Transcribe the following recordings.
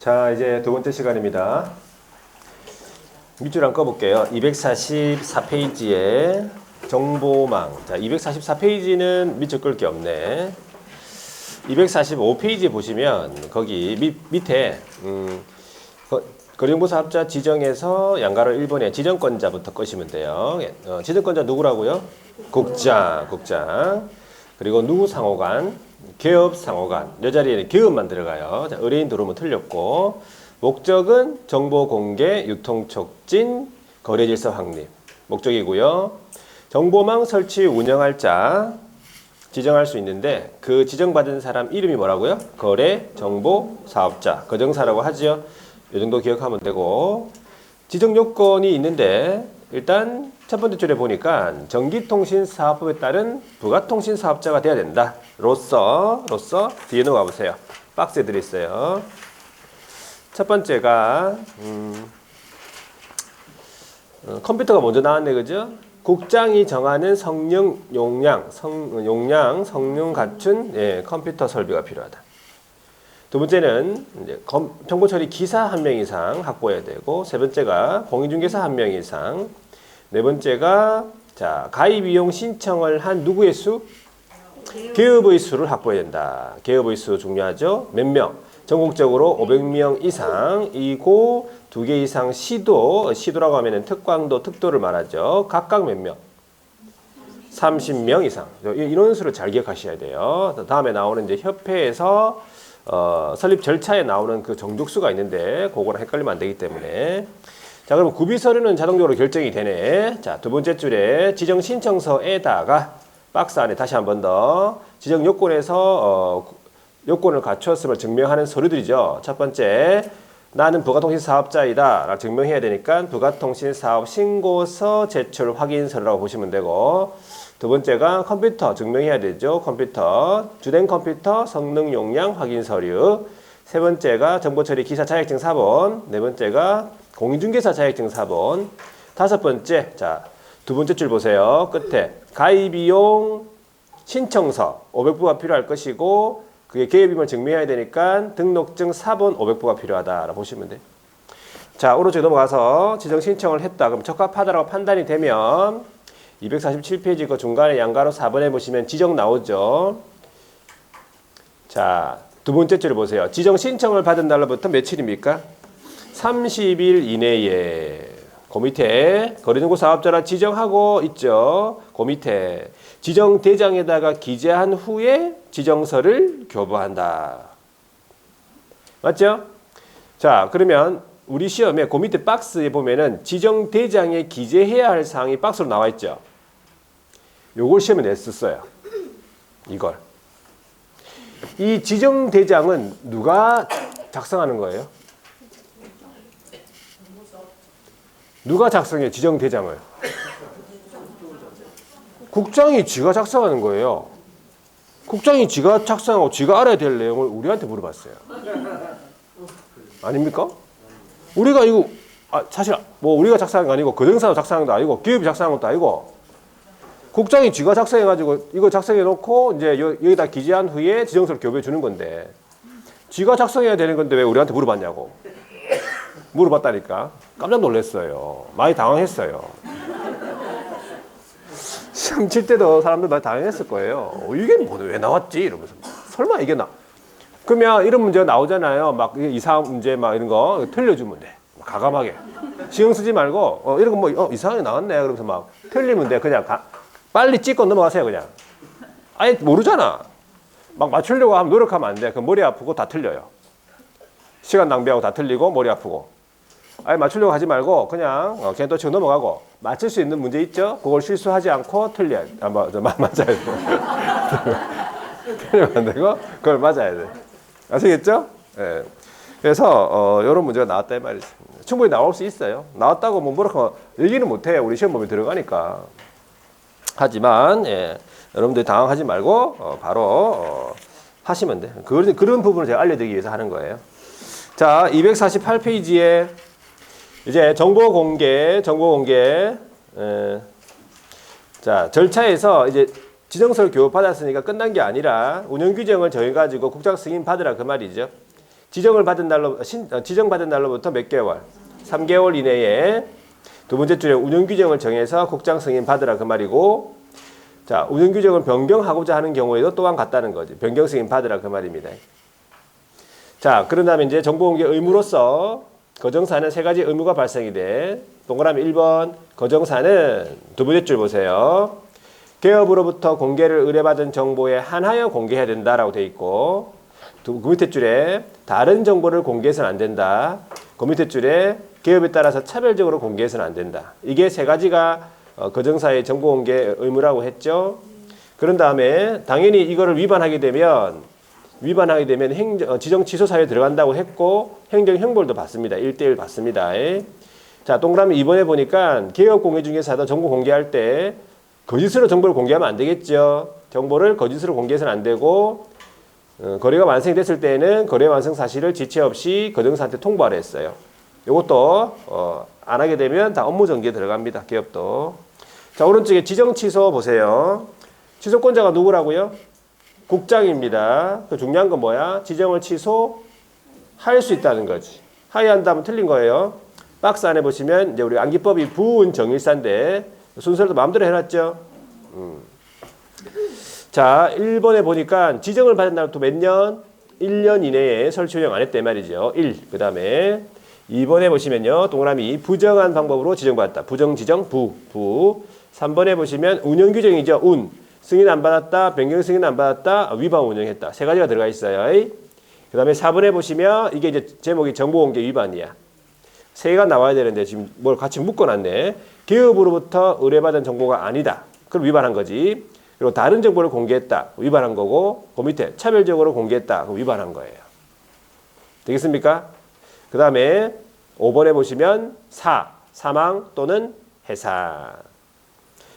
자, 이제 두 번째 시간입니다. 밑줄 한번 꺼볼게요. 244페이지에 정보망. 자, 244페이지는 밑줄 끌 게 없네. 245페이지 보시면 거기 밑에 거리정보사 합자 지정에서 양가로 1번에 지정권자부터 끄시면 돼요. 지정권자 누구라고요? 국장. 그리고 누구 상호간? 개업 상호간. 이 자리에는 개업만 들어가요. 자, 의뢰인 들어오면 틀렸고, 목적은 정보 공개, 유통 촉진, 거래 질서 확립. 목적이고요. 정보망 설치 운영할 자 지정할 수 있는데 그 지정받은 사람 이름이 뭐라고요? 거래 정보 사업자. 거정사라고 하지요. 이 정도 기억하면 되고, 지정 요건이 있는데 일단 첫 번째 줄에 보니까 전기통신사업법에 따른 부가통신사업자가 돼야 된다. 로서 뒤에 넘어가 보세요. 박스에 들어있어요. 첫 번째가 컴퓨터가 먼저 나왔네, 그죠? 국장이 정하는 성능 성능 갖춘 컴퓨터 설비가 필요하다. 두 번째는 이제 정보처리 기사 1명 이상 확보해야 되고, 세 번째가 공인중개사 1명 이상, 네 번째가 자 가입이용 신청을 한 누구의 수? 개업의 수를 확보해야 된다. 개업의 수 중요하죠. 몇 명? 전국적으로 500명 이상이고 2개 이상 시도라고 하면은 특광도 특도를 말하죠. 각각 몇 명? 30명 이상. 인원수를 잘 기억하셔야 돼요. 다음에 나오는 이제 협회에서 설립 절차에 나오는 그 정족수가 있는데 그거랑 헷갈리면 안 되기 때문에. 자, 그럼 구비 서류는 자동적으로 결정이 되네. 자, 두 번째 줄에 지정 신청서에다가 박스 안에 다시 한 번 더 지정 요건에서 요건을 갖추었음을 증명하는 서류들이죠. 첫 번째, 나는 부가통신 사업자이다 라고 증명해야 되니까 부가통신 사업 신고서 제출 확인서라고 보시면 되고, 두 번째가 컴퓨터 증명해야 되죠. 컴퓨터, 주된 컴퓨터 성능 용량 확인 서류. 세 번째가 정보처리 기사 자격증 사본. 네 번째가 공인중개사 자격증 사본. 다섯 번째, 자, 두 번째 줄 보세요. 끝에 가입이용 신청서 500부가 필요할 것이고, 그게 개업임을 증명해야 되니까 등록증 사본 500부가 필요하다라고 보시면 돼요. 자, 오른쪽에 넘어가서 지정 신청을 했다. 그럼 적합하다라고 판단이 되면 247페이지 그 중간에 양가로 4번에 보시면 지정 나오죠. 자, 두 번째 줄을 보세요. 지정 신청을 받은 날로부터 며칠입니까? 30일 이내에. 그 밑에 거래정보 사업자라 지정하고 있죠. 그 밑에 지정 대장에다가 기재한 후에 지정서를 교부한다. 맞죠? 자, 그러면 우리 시험에 그 밑에 박스에 보면은 지정 대장에 기재해야 할 사항이 박스로 나와 있죠. 요걸 시험에 냈었어요. 이걸. 이 지정 대장은 누가 작성하는 거예요? 누가 작성해, 지정 대장을? 국장이 지가 작성하는 거예요. 국장이 지가 작성하고 지가 알아야 될 내용을 우리한테 물어봤어요. 아닙니까? 우리가 이거 사실 뭐 우리가 작성한 거 아니고 거정사가 작성한 것도 아니고 기업이 작성한 것도 아니고, 국장이 지가 작성해가지고 이거 작성해 놓고 이제 여기다 기재한 후에 지정서를 교부해 주는 건데, 지가 작성해야 되는 건데 왜 우리한테 물어봤냐고. 물어봤다니까. 깜짝 놀랐어요. 많이 당황했어요. 시험 칠 때도 사람들 많이 당황했을 거예요. 이게 왜 나왔지? 이러면서. 설마 이게 그러면 이런 문제가 나오잖아요. 막 이상한 문제 막 이런 거 틀려주면 돼. 가감하게. 신경 쓰지 말고 이런 거 뭐 이상하게 나왔네. 그러면서 막 틀리면 돼. 그냥 빨리 찍고 넘어가세요. 그냥. 아예 모르잖아. 막 맞추려고 하면 노력하면 안 돼. 그럼 머리 아프고 다 틀려요. 시간 낭비하고 다 틀리고 머리 아프고. 아예 맞추려고 하지 말고 그냥 또 치고 넘어가고, 맞출 수 있는 문제 있죠? 그걸 실수하지 않고 틀려야 돼. 맞아야 돼. 틀리면 안 되고 그걸 맞아야 돼. 아시겠죠? 예. 그래서 이런 문제가 나왔다 이 말이죠. 충분히 나올 수 있어요. 나왔다고 뭐라고 얘기는 못해요. 우리 시험 범위 들어가니까. 하지만 여러분들이 당황하지 말고 바로 하시면 돼. 그런 부분을 제가 알려드리기 위해서 하는 거예요. 자, 248페이지에 이제 정보 공개. 자, 절차에서 이제 지정서를 교부받았으니까 끝난 게 아니라 운영 규정을 정해가지고 국장 승인 받으라 그 말이죠. 지정받은 날로부터 몇 개월? 3개월 이내에 두 번째 줄에 운영규정을 정해서 국장 승인 받으라 그 말이고, 자, 운영규정을 변경하고자 하는 경우에도 또한 같다는 거지. 변경 승인 받으라 그 말입니다. 자, 그런 다음에 이제 정보공개 의무로서 거정사는 세 가지 의무가 발생이 돼. 동그라미 1번 거정사는 두 번째 줄 보세요. 기업으로부터 공개를 의뢰받은 정보에 한하여 공개해야 된다라고 돼 있고, 그 밑에 줄에 다른 정보를 공개해서는 안 된다. 그 밑에 줄에 기업에 따라서 차별적으로 공개해서는 안 된다. 이게 세 가지가 거정사의 정보공개 의무라고 했죠. 그런 다음에 당연히 이거를 위반하게 되면 지정 취소 사유에 들어간다고 했고, 행정 형벌도 받습니다. 1대1 받습니다. 자, 동그라미 2번에 보니까 기업 공개중개사도 정보 공개할 때 거짓으로 정보를 공개하면 안 되겠죠. 정보를 거짓으로 공개해서는 안 되고, 거래가 완성됐을 때에는 거래 완성 사실을 지체 없이 거정사한테 통보하라 했어요. 이것도 안 하게 되면 다 업무 정지에 들어갑니다. 기업도. 자, 오른쪽에 지정 취소 보세요. 취소권자가 누구라고요? 국장입니다. 그 중요한 건 뭐야? 지정을 취소할 수 있다는 거지. 하회한다면 틀린 거예요. 박스 안에 보시면 이제 우리 안기법이 부은 정일사인데 순서도 마음대로 해놨죠. 자, 1번에 보니까 지정을 받은 날부터 몇 년? 1년 이내에 설치 운영 안 했단 말이죠. 1. 그 다음에 2번에 보시면요. 동그라미 부정한 방법으로 지정받았다. 부정, 지정, 부. 3번에 보시면 운영규정이죠. 승인 안 받았다. 변경 승인 안 받았다. 위반 운영했다. 세 가지가 들어가 있어요. 그 다음에 4번에 보시면 이게 이제 제목이 정보공개 위반이야. 세 개가 나와야 되는데 지금 뭘 같이 묶어놨네. 기업으로부터 의뢰받은 정보가 아니다. 그럼 위반한 거지. 그리고 다른 정보를 공개했다. 위반한 거고, 그 밑에 차별적으로 공개했다. 그럼 위반한 거예요. 되겠습니까? 그 다음에 5번에 보시면 사망 또는 해산.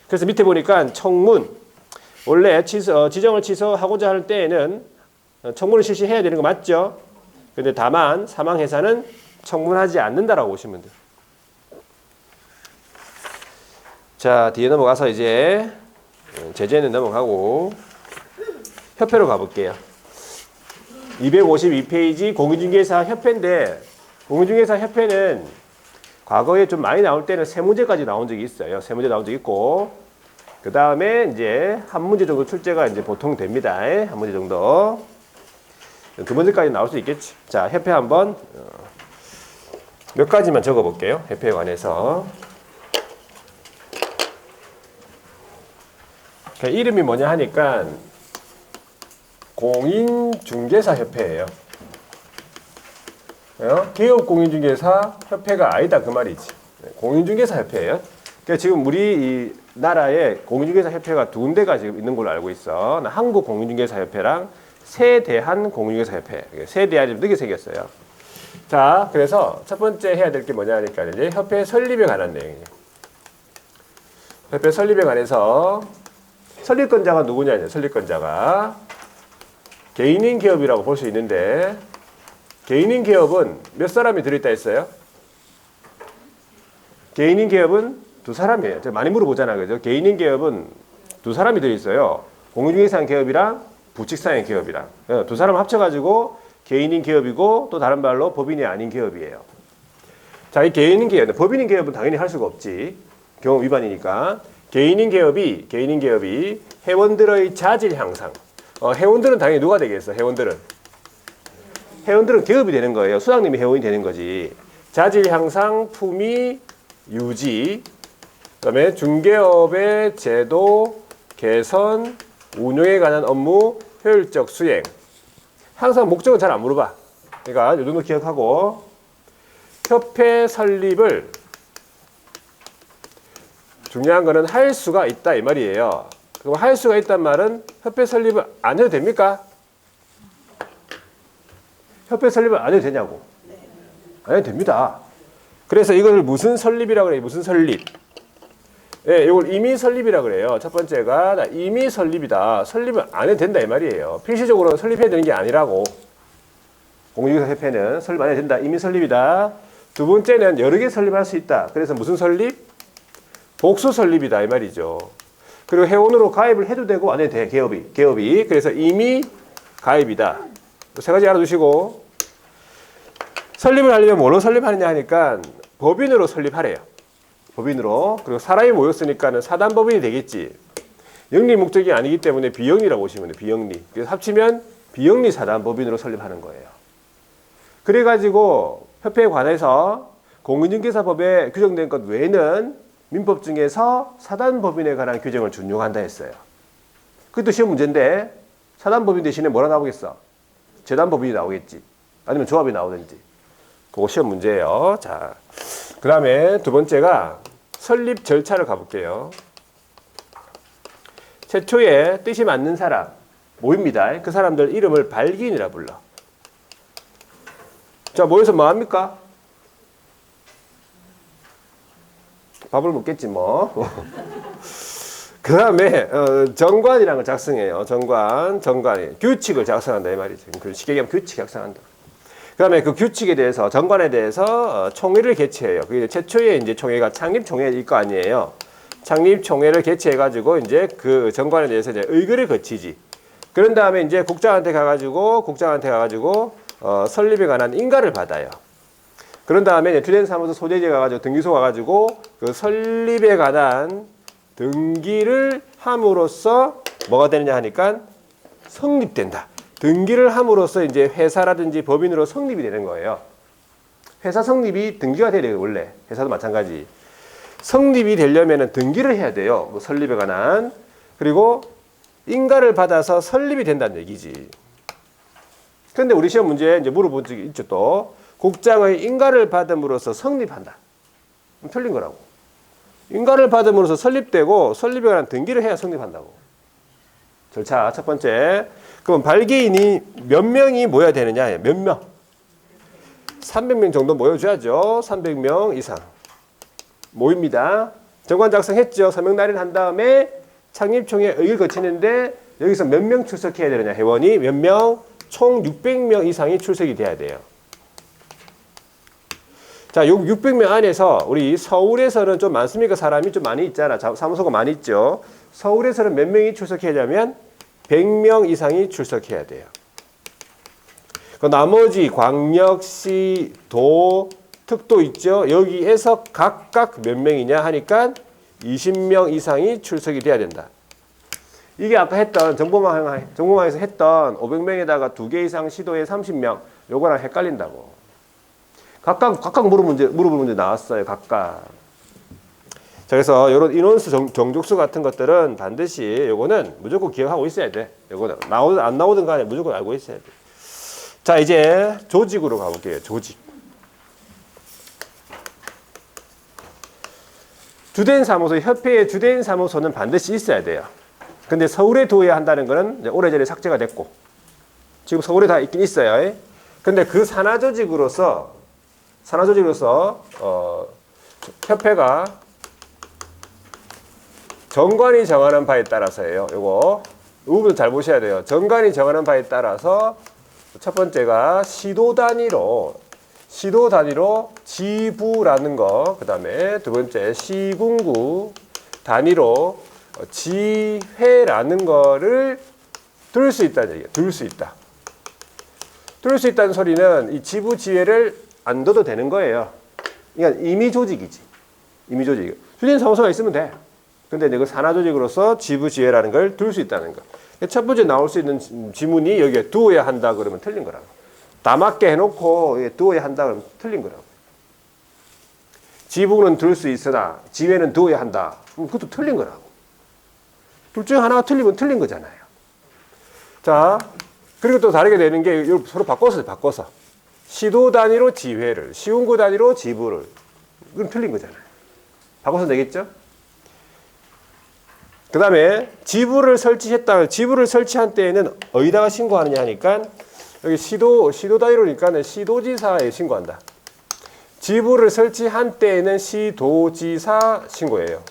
그래서 밑에 보니까 청문. 원래 지정을 취소하고자 할 때에는 청문을 실시해야 되는 거 맞죠? 근데 다만 사망 해산은 청문하지 않는다라고 보시면 돼요. 자, 뒤에 넘어가서 이제 제재는 넘어가고 협회로 가볼게요. 252페이지 공인중개사 협회인데, 공인중개사 협회는 과거에 좀 많이 나올 때는 세 문제까지 나온 적이 있어요. 세 문제 나온 적이 있고, 그 다음에 이제 한 문제 정도 출제가 이제 보통 됩니다. 한 문제 정도. 두 문제까지 나올 수 있겠지. 자, 협회 한번 몇 가지만 적어 볼게요. 협회에 관해서. 이름이 뭐냐 하니까 공인중개사 협회예요. 기업공인중개사 협회가 아니다 그 말이지. 공인중개사 협회예요. 그러니까 지금 우리 이 나라에 공인중개사 협회가 두 군데가 지금 있는 걸로 알고 있어. 한국공인중개사 협회랑 세대한 공인중개사 협회. 세대한이 좀 늦게 생겼어요. 자, 그래서 첫 번째 해야 될 게 뭐냐 하니까 이제 협회 설립에 관한 내용이에요. 협회 설립에 관해서 설립권자가 누구냐? 설립권자가 개인인 기업이라고 볼 수 있는데, 개인인 기업은 몇 사람이 들어있다 했어요? 개인인 기업은 두 사람이에요. 제가 많이 물어보잖아요. 그죠? 개인인 기업은 두 사람이 들어있어요. 공인중개사 기업이랑 부칙사행 기업이랑. 두 사람 합쳐가지고 개인인 기업이고, 또 다른 말로 법인이 아닌 기업이에요. 자, 이 개인인 기업, 법인인 기업은 당연히 할 수가 없지. 경험 위반이니까. 개인인 기업이 회원들의 자질 향상. 회원들은 당연히 누가 되겠어? 회원들은 기업이 되는 거예요. 수장님이 회원이 되는 거지. 자질 향상, 품위, 유지, 그다음에 중개업의 제도 개선, 운영에 관한 업무 효율적 수행. 항상 목적은 잘 안 물어봐. 그러니까 이 정도 기억하고, 협회 설립을 중요한 거는 할 수가 있다 이 말이에요. 그럼 할 수가 있단 말은 협회 설립을 안 해도 됩니까? 협회 설립을 안 해도 되냐고? 안 해도 됩니다. 그래서 이걸 무슨 설립이라고 그래요? 무슨 설립? 예, 이걸 임의 설립이라고 그래요. 첫 번째가 임의 설립이다. 설립을 안 해도 된다 이 말이에요. 필시적으로 설립해야 되는 게 아니라고. 공인중개사 협회는 설립 안 해도 된다. 임의 설립이다. 두 번째는 여러 개 설립할 수 있다. 그래서 무슨 설립? 복수 설립이다 이 말이죠. 그리고 회원으로 가입을 해도 되고 안 해도 돼. 기업이. 그래서 임의 가입이다. 세 가지 알아두시고, 설립을 하려면 뭘로 설립하느냐 하니까 법인으로 설립하래요. 법인으로. 그리고 사람이 모였으니까는 사단법인이 되겠지. 영리 목적이 아니기 때문에 비영리라고 보시면 돼요. 비영리. 그래서 합치면 비영리 사단법인으로 설립하는 거예요. 그래가지고 협회에 관해서 공인중개사법에 규정된 것 외에는 민법 중에서 사단법인에 관한 규정을 준용한다 했어요. 그것도 시험 문제인데 사단법인 대신에 뭐라 나오겠어? 재단법인이 나오겠지. 아니면 조합이 나오든지. 그거 시험 문제예요. 자, 그 다음에 두 번째가 설립 절차를 가볼게요. 최초에 뜻이 맞는 사람 모입니다. 그 사람들 이름을 발기인이라 불러. 자, 모여서 뭐 합니까? 밥을 먹겠지 뭐. 그 다음에 정관이라는 걸 작성해요. 정관이 규칙을 작성한다 이 말이죠. 쉽게 얘기하면 규칙 작성한다. 그 다음에 그 규칙에 대해서 정관에 대해서 총회를 개최해요. 그게 최초에 이제 총회가 창립총회일 거 아니에요. 창립총회를 개최해가지고 이제 그 정관에 대해서 이제 의결을 거치지. 그런 다음에 이제 국장한테 가가지고 설립에 관한 인가를 받아요. 그런 다음에 주된 사무소 소재지에 가가지고 등기소 가가지고 그 설립에 관한 등기를 함으로써 뭐가 되느냐 하니까 성립된다. 등기를 함으로써 이제 회사라든지 법인으로 성립이 되는 거예요. 회사 성립이 등기가 돼야 돼요, 원래. 회사도 마찬가지. 성립이 되려면은 등기를 해야 돼요. 뭐 설립에 관한. 그리고 인가를 받아서 설립이 된다는 얘기지. 그런데 우리 시험 문제에 이제 물어본 적이 있죠, 또. 국장의 인가를 받음으로써 성립한다. 틀린 거라고. 인가를 받음으로써 설립되고 설립에 관한 등기를 해야 성립한다고. 절차 첫 번째. 그럼 발기인이 몇 명이 모여야 되느냐? 몇 명? 300명 정도 모여줘야죠. 300명 이상. 모입니다. 정관 작성했죠. 서명 날인 다음에 창립총회 의결 거치는데 여기서 몇 명 출석해야 되느냐? 회원이 몇 명? 총 600명 이상이 출석이 돼야 돼요. 자, 요 600명 안에서 우리 서울에서는 좀 많습니까? 사람이 좀 많이 있잖아. 사무소가 많이 있죠. 서울에서는 몇 명이 출석해야 되냐면 100명 이상이 출석해야 돼요. 그 나머지 광역시, 도, 특도 있죠. 여기에서 각각 몇 명이냐 하니까 20명 이상이 출석이 돼야 된다. 이게 아까 했던 정보망에서 했던 500명에다가 2개 이상 시도에 30명 요거랑 헷갈린다고. 각각 물어볼 문제 나왔어요. 각각. 자, 그래서 이런 인원수 정족수 같은 것들은 반드시 요거는 무조건 기억하고 있어야 돼. 요거는 안 나오든 간에 무조건 알고 있어야 돼. 자, 이제 조직으로 가볼게요. 조직. 주된 사무소, 협회의 주된 사무소는 반드시 있어야 돼요. 근데 서울에 두어야 한다는 거는 오래전에 삭제가 됐고 지금 서울에 다 있긴 있어요. 근데 그 산하조직으로서 협회가 정관이 정하는 바에 따라서예요. 요거 이 부분 잘 보셔야 돼요. 정관이 정하는 바에 따라서 첫 번째가 시도 단위로 지부라는 거, 그 다음에 두 번째 시군구 단위로 지회라는 거를 둘 수 있다는 얘기예요. 둘 수 있다. 둘 수 있다는 소리는 이 지부 지회를 안 둬도 되는 거예요. 그러니까 임의 조직이지. 임의 조직. 주된 사무소가 있으면 돼. 근데 그 산하 조직으로서 지부 지회라는 걸 둘 수 있다는 거. 첫 번째 나올 수 있는 지문이 여기에 두어야 한다 그러면 틀린 거라고. 다 맞게 해놓고 두어야 한다 그러면 틀린 거라고. 지부는 둘 수 있으나 지회는 두어야 한다. 그럼 그것도 틀린 거라고. 둘 중에 하나가 틀리면 틀린 거잖아요. 자, 그리고 또 다르게 되는 게 서로 바꿔서. 시도 단위로 지회를, 시군구 단위로 지부를. 그건 틀린 거잖아요. 바꿔서 되겠죠? 그 다음에 지부를 설치한 때에는 어디다가 신고하느냐 하니까 여기 시도 단위로니까 시도지사에 신고한다. 지부를 설치한 때에는 시도지사 신고예요.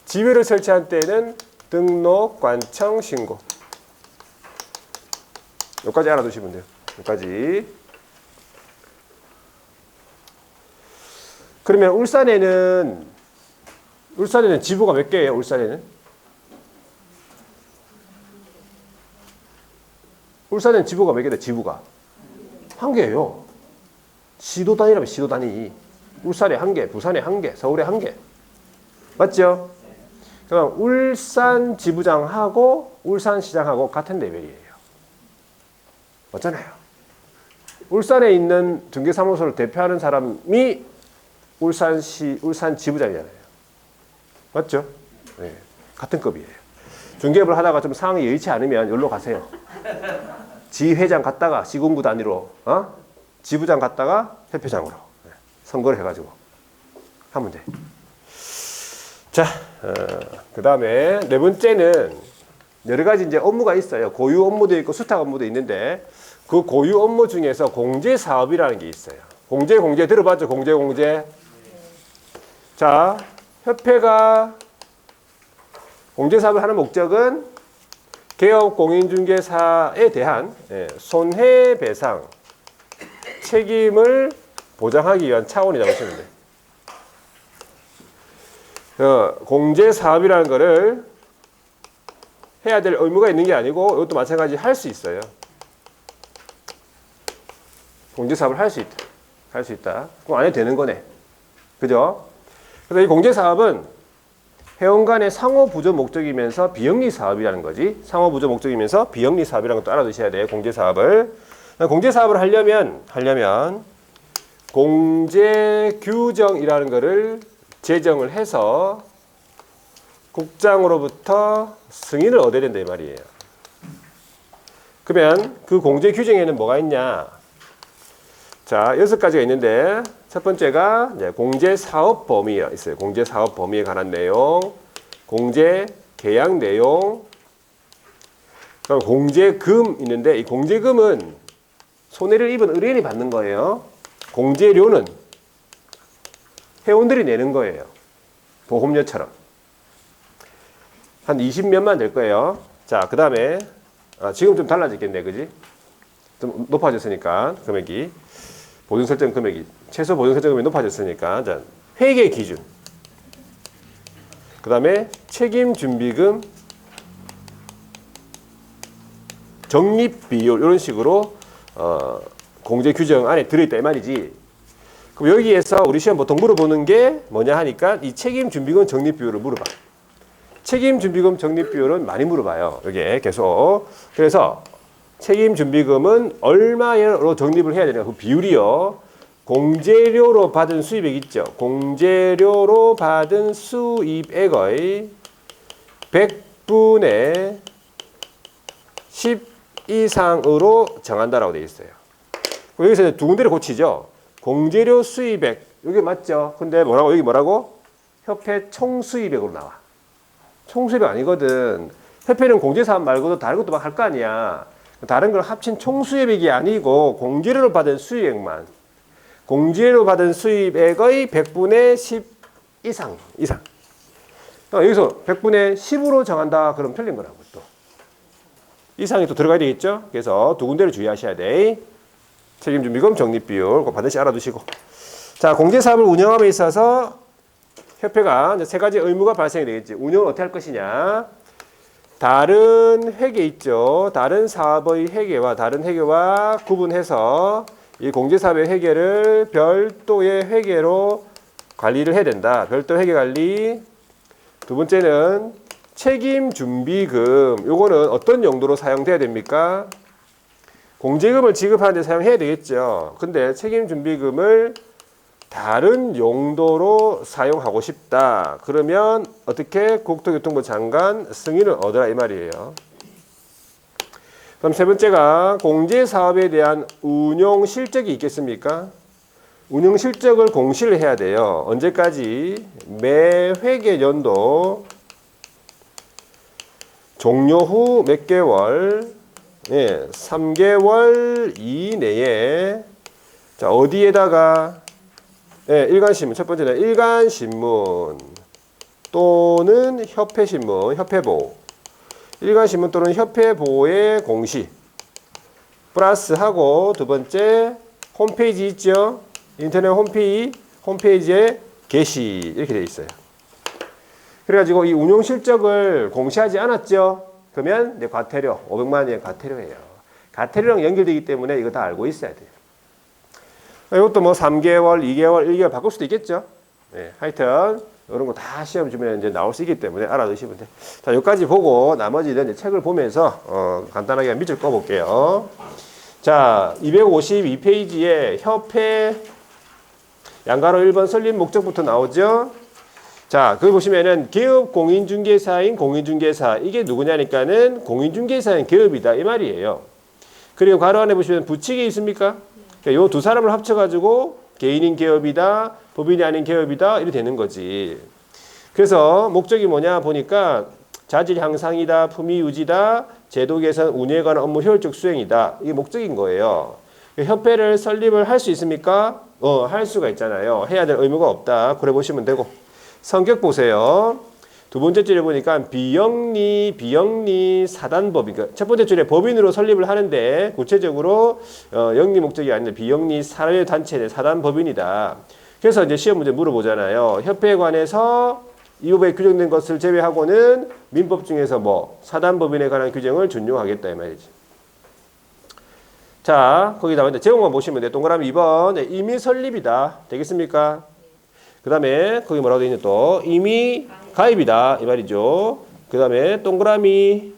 지회를 설치한 때에는 등록관청 신고. 여기까지 알아두시면 돼요. 여기까지. 그러면 울산에는 지부가 몇 개예요? 울산에는 지부가 몇 개다? 지부가 한 개예요. 시도 단위라면 시도 단위. 울산에 1개, 부산에 1개, 서울에 1개. 맞죠? 그럼 울산 지부장하고 울산시장하고 같은 레벨이에요. 맞잖아요. 울산에 있는 중개사무소를 대표하는 사람이 울산시, 울산 지부장이잖아요. 맞죠? 네. 같은 급이에요. 중개업을 하다가 좀 상황이 여의치 않으면 여기로 가세요. 지회장 갔다가 시군구 단위로, 지부장 갔다가 협회장으로. 네. 선거를 해가지고 하면 돼. 자, 그 다음에 네 번째는 여러 가지 이제 업무가 있어요. 고유 업무도 있고 수탁 업무도 있는데 그 고유 업무 중에서 공제 사업이라는 게 있어요. 공제 들어봤죠? 공제. 자, 협회가 공제 사업을 하는 목적은 개업 공인중개사에 대한 손해배상 책임을 보장하기 위한 차원이라고 보시면 돼요. 공제 사업이라는 거를 해야 될 의무가 있는 게 아니고 이것도 마찬가지 할 수 있어요. 공제 사업을 할 수 있다. 그럼 안 해도 되는 거네. 그죠? 그래서 이 공제 사업은 회원 간의 상호 부조 목적이면서 비영리 사업이라는 거지. 상호 부조 목적이면서 비영리 사업이라는 것도 알아두셔야 돼요. 공제 사업을. 공제 사업을 하려면 공제 규정이라는 거를 제정을 해서 국장으로부터 승인을 얻어야 된다 이 말이에요. 그러면 그 공제 규정에는 뭐가 있냐? 자, 6가지가 있는데 첫 번째가 이제 공제 사업 범위가 있어요. 공제 사업 범위에 관한 내용, 공제 계약 내용, 그럼 공제금 있는데 이 공제금은 손해를 입은 의뢰인이 받는 거예요. 공제료는 회원들이 내는 거예요. 보험료처럼. 한 20몇만 될 거예요. 자, 그 다음에 지금 좀 달라졌겠네, 그지? 좀 높아졌으니까 금액이 보증 설정 금액이 최소 보증 설정 금액이 높아졌으니까 자, 회계 기준. 그 다음에 책임 준비금, 적립 비율 이런 식으로 공제 규정 안에 들어있다 이 말이지. 그럼 여기에서 우리 시험 보통 물어보는 게 뭐냐 하니까 이 책임 준비금 적립 비율을 물어봐. 책임 준비금 적립 비율은 많이 물어봐요. 여기에 계속. 그래서 책임 준비금은 얼마로 적립을 해야 되냐 그 비율이요. 공제료로 받은 수입액 있죠. 공제료로 받은 수입액의 100분의 10 이상으로 정한다라고 되어 있어요. 여기서 두 군데를 고치죠. 공제료 수입액 여기 맞죠? 근데 뭐라고 여기 뭐라고? 협회 총수입액으로 나와. 총수입액 아니거든. 협회는 공제사업 말고도 다른 것도 막 할 거 아니야. 다른 걸 합친 총수입액이 아니고 공제료로 받은 수입액만. 공제료 받은 수입액의 100분의 10 이상. 여기서 100분의 10으로 정한다. 그럼 틀린 거라고 또. 이상이 또 들어가야 되겠죠? 그래서 두 군데를 주의하셔야 돼. 책임준비금 적립비율 그 반드시 알아두시고. 자, 공제사업을 운영함에 있어서 협회가 이제 세 가지 의무가 발생이 되겠지. 운영을 어떻게 할 것이냐. 다른 회계 있죠. 다른 사업의 회계와 다른 회계와 구분해서 이 공제사업의 회계를 별도의 회계로 관리를 해야 된다. 별도 회계 관리. 두 번째는 책임준비금. 요거는 어떤 용도로 사용돼야 됩니까? 공제금을 지급하는 데 사용해야 되겠죠. 근데 책임준비금을 다른 용도로 사용하고 싶다. 그러면 어떻게? 국토교통부 장관 승인을 얻으라 이 말이에요. 그럼 세 번째가 공제사업에 대한 운용 실적이 있겠습니까? 운용 실적을 공시를 해야 돼요. 언제까지? 매 회계 연도 종료 후 몇 개월? 3개월 이내에 자, 어디에다가 일간신문, 첫 번째는 일간신문 또는 협회신문, 협회보. 일간신문 또는 협회보의 공시. 플러스하고 두 번째 홈페이지 있죠? 인터넷 홈페이지에 게시. 이렇게 되어 있어요. 그래가지고 이 운용 실적을 공시하지 않았죠? 그러면 이제 과태료, 500만 원의 과태료예요. 과태료랑 연결되기 때문에 이거 다 알고 있어야 돼요. 이것도 뭐 3개월, 2개월, 1개월 바꿀 수도 있겠죠. 네, 하여튼 이런 거 다 시험 주면 이제 나올 수 있기 때문에 알아두시면 돼. 자, 여기까지 보고 나머지는 이제 책을 보면서 간단하게 밑줄 꺼볼게요. 자, 252페이지에 협회 양가로 1번 설립 목적부터 나오죠. 자, 거기 보시면은 기업 공인중개사인 공인중개사 이게 누구냐니까는 공인중개사인 기업이다 이 말이에요. 그리고 괄호 안에 보시면 부칙이 있습니까? 그러니까 요 두 사람을 합쳐가지고 개인인 기업이다, 법인이 아닌 기업이다 이렇게 되는 거지. 그래서 목적이 뭐냐 보니까 자질 향상이다, 품위 유지다, 제도 개선, 운영에 관한 업무 효율적 수행이다. 이게 목적인 거예요. 협회를 설립을 할 수 있습니까? 할 수가 있잖아요. 해야 될 의무가 없다. 그래 보시면 되고. 성격 보세요. 두 번째 줄에 보니까 비영리 사단법. 그러니까 첫 번째 줄에 법인으로 설립을 하는데 구체적으로 영리 목적이 아니라 비영리 사회단체 내 사단법인이다. 그래서 이제 시험 문제 물어보잖아요. 협회에 관해서 이 법에 규정된 것을 제외하고는 민법 중에서 뭐 사단법인에 관한 규정을 준용하겠다 이 말이지. 자, 거기 나와 있는데 제목만 보시면 돼. 동그라미 2번. 네, 이미 설립이다. 되겠습니까? 그 다음에 거기 뭐라고 되어 있냐 또 이미 가입이다 이 말이죠. 그 다음에 동그라미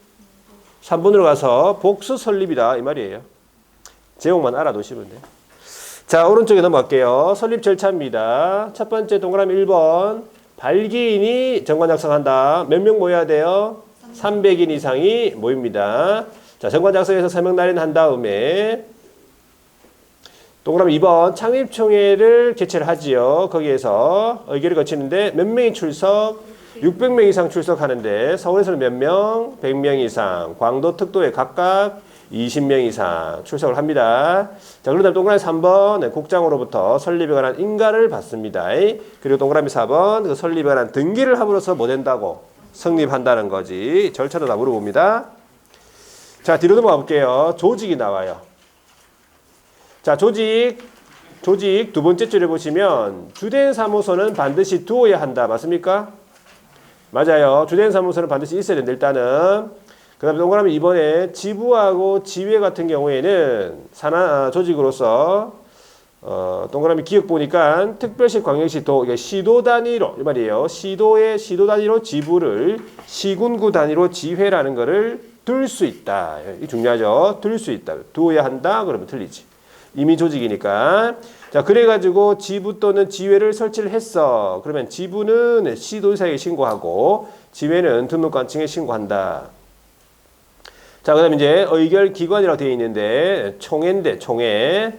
3번으로 가서 복수 설립이다 이 말이에요. 제목만 알아두시면 돼요. 자, 오른쪽에 넘어갈게요. 설립 절차입니다. 첫 번째 동그라미 1번 발기인이 정관 작성한다. 몇 명 모여야 돼요? 300인 이상이 모입니다. 자, 정관 작성에서 서명 날인한 다음에 동그라미 2번 창립총회를 개최를 하지요. 거기에서 의결을 거치는데 몇 명이 출석? 600명 이상 출석하는데 서울에서는 몇 명? 100명 이상. 광도, 특도에 각각 20명 이상 출석을 합니다. 자, 그러다 동그라미 3번 네, 국장으로부터 설립에 관한 인가를 받습니다. 그리고 동그라미 4번 그 설립에 관한 등기를 함으로써 뭐 된다고? 성립한다는 거지. 절차도 다 물어봅니다. 자, 뒤로 넘어가 볼게요. 조직이 나와요. 자, 조직 두 번째 줄에 보시면 주된 사무소는 반드시 두어야 한다. 맞습니까? 맞아요. 주된 사무소는 반드시 있어야 된다. 일단은 그 다음에 동그라미 2번에 지부하고 지회 같은 경우에는 조직으로서 동그라미 기억 보니까 특별시, 광역시, 도, 이게 시도 단위로 이 말이에요. 시도 단위로 지부를 시군구 단위로 지회라는 거를 둘 수 있다. 이게 중요하죠. 둘 수 있다. 두어야 한다. 그러면 틀리지. 이미 조직이니까. 자, 그래가지고 지부 또는 지회를 설치를 했어. 그러면 지부는 시도의사에게 신고하고 지회는 등록관청에 신고한다. 자, 그 다음에 이제 의결기관이라고 되어 있는데 총회인데 총회.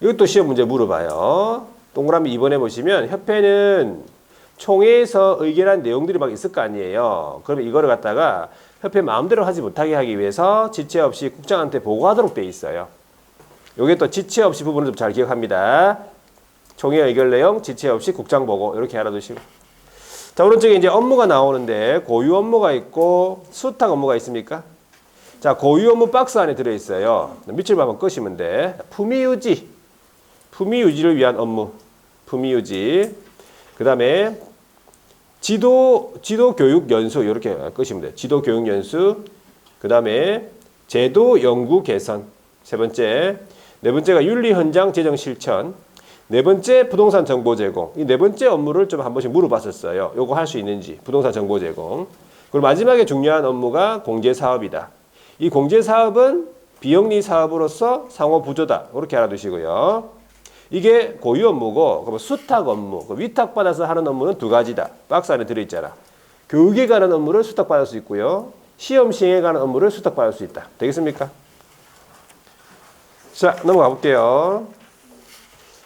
이것도 시험 문제 물어봐요. 동그라미 2번에 보시면 협회는 총회에서 의결한 내용들이 막 있을 거 아니에요. 그러면 이거를 갖다가 협회 마음대로 하지 못하게 하기 위해서 지체 없이 국장한테 보고하도록 되어 있어요. 요게 또 지체 없이 부분을 좀 잘 기억합니다. 총회 의결 내용 지체 없이 국장 보고 이렇게 알아두시고. 자, 오른쪽에 이제 업무가 나오는데 고유 업무가 있고 수탁 업무가 있습니까? 자, 고유 업무 박스 안에 들어 있어요. 밑줄 한번 끄시면 돼. 품위 유지를 위한 업무. 품위 유지. 그다음에 지도 교육 연수 이렇게 끄시면 돼요. 지도 교육 연수. 그다음에 제도 연구 개선. 세 번째. 네 번째가 윤리 현장 재정 실천. 네 번째 부동산 정보 제공. 이 네 번째 업무를 좀 한 번씩 물어봤었어요. 요거 할 수 있는지. 부동산 정보 제공. 그리고 마지막에 중요한 업무가 공제 사업이다. 이 공제 사업은 비영리 사업으로서 상호 부조다. 이렇게 알아두시고요. 이게 고유 업무고 그럼 수탁 업무, 위탁받아서 하는 업무는 두 가지다. 박스 안에 들어있잖아. 교육에 관한 업무를 수탁받을 수 있고요. 시험 시행에 관한 업무를 수탁받을 수 있다. 되겠습니까? 자, 넘어가 볼게요.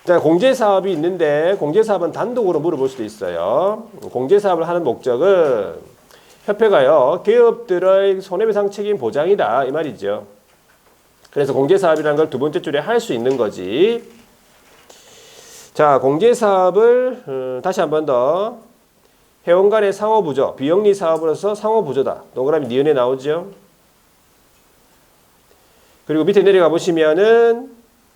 자, 공제사업이 있는데 공제사업은 단독으로 물어볼 수도 있어요. 공제사업을 하는 목적은 협회가요. 기업들의 손해배상 책임 보장이다. 이 말이죠. 그래서 공제사업이라는 걸 두 번째 줄에 할 수 있는 거지. 자, 공제사업을 다시 한 번 더 회원 간의 상호부조, 비영리 사업으로서 상호부조다. 동그라미 니은에 나오죠. 그리고 밑에 내려가 보시면은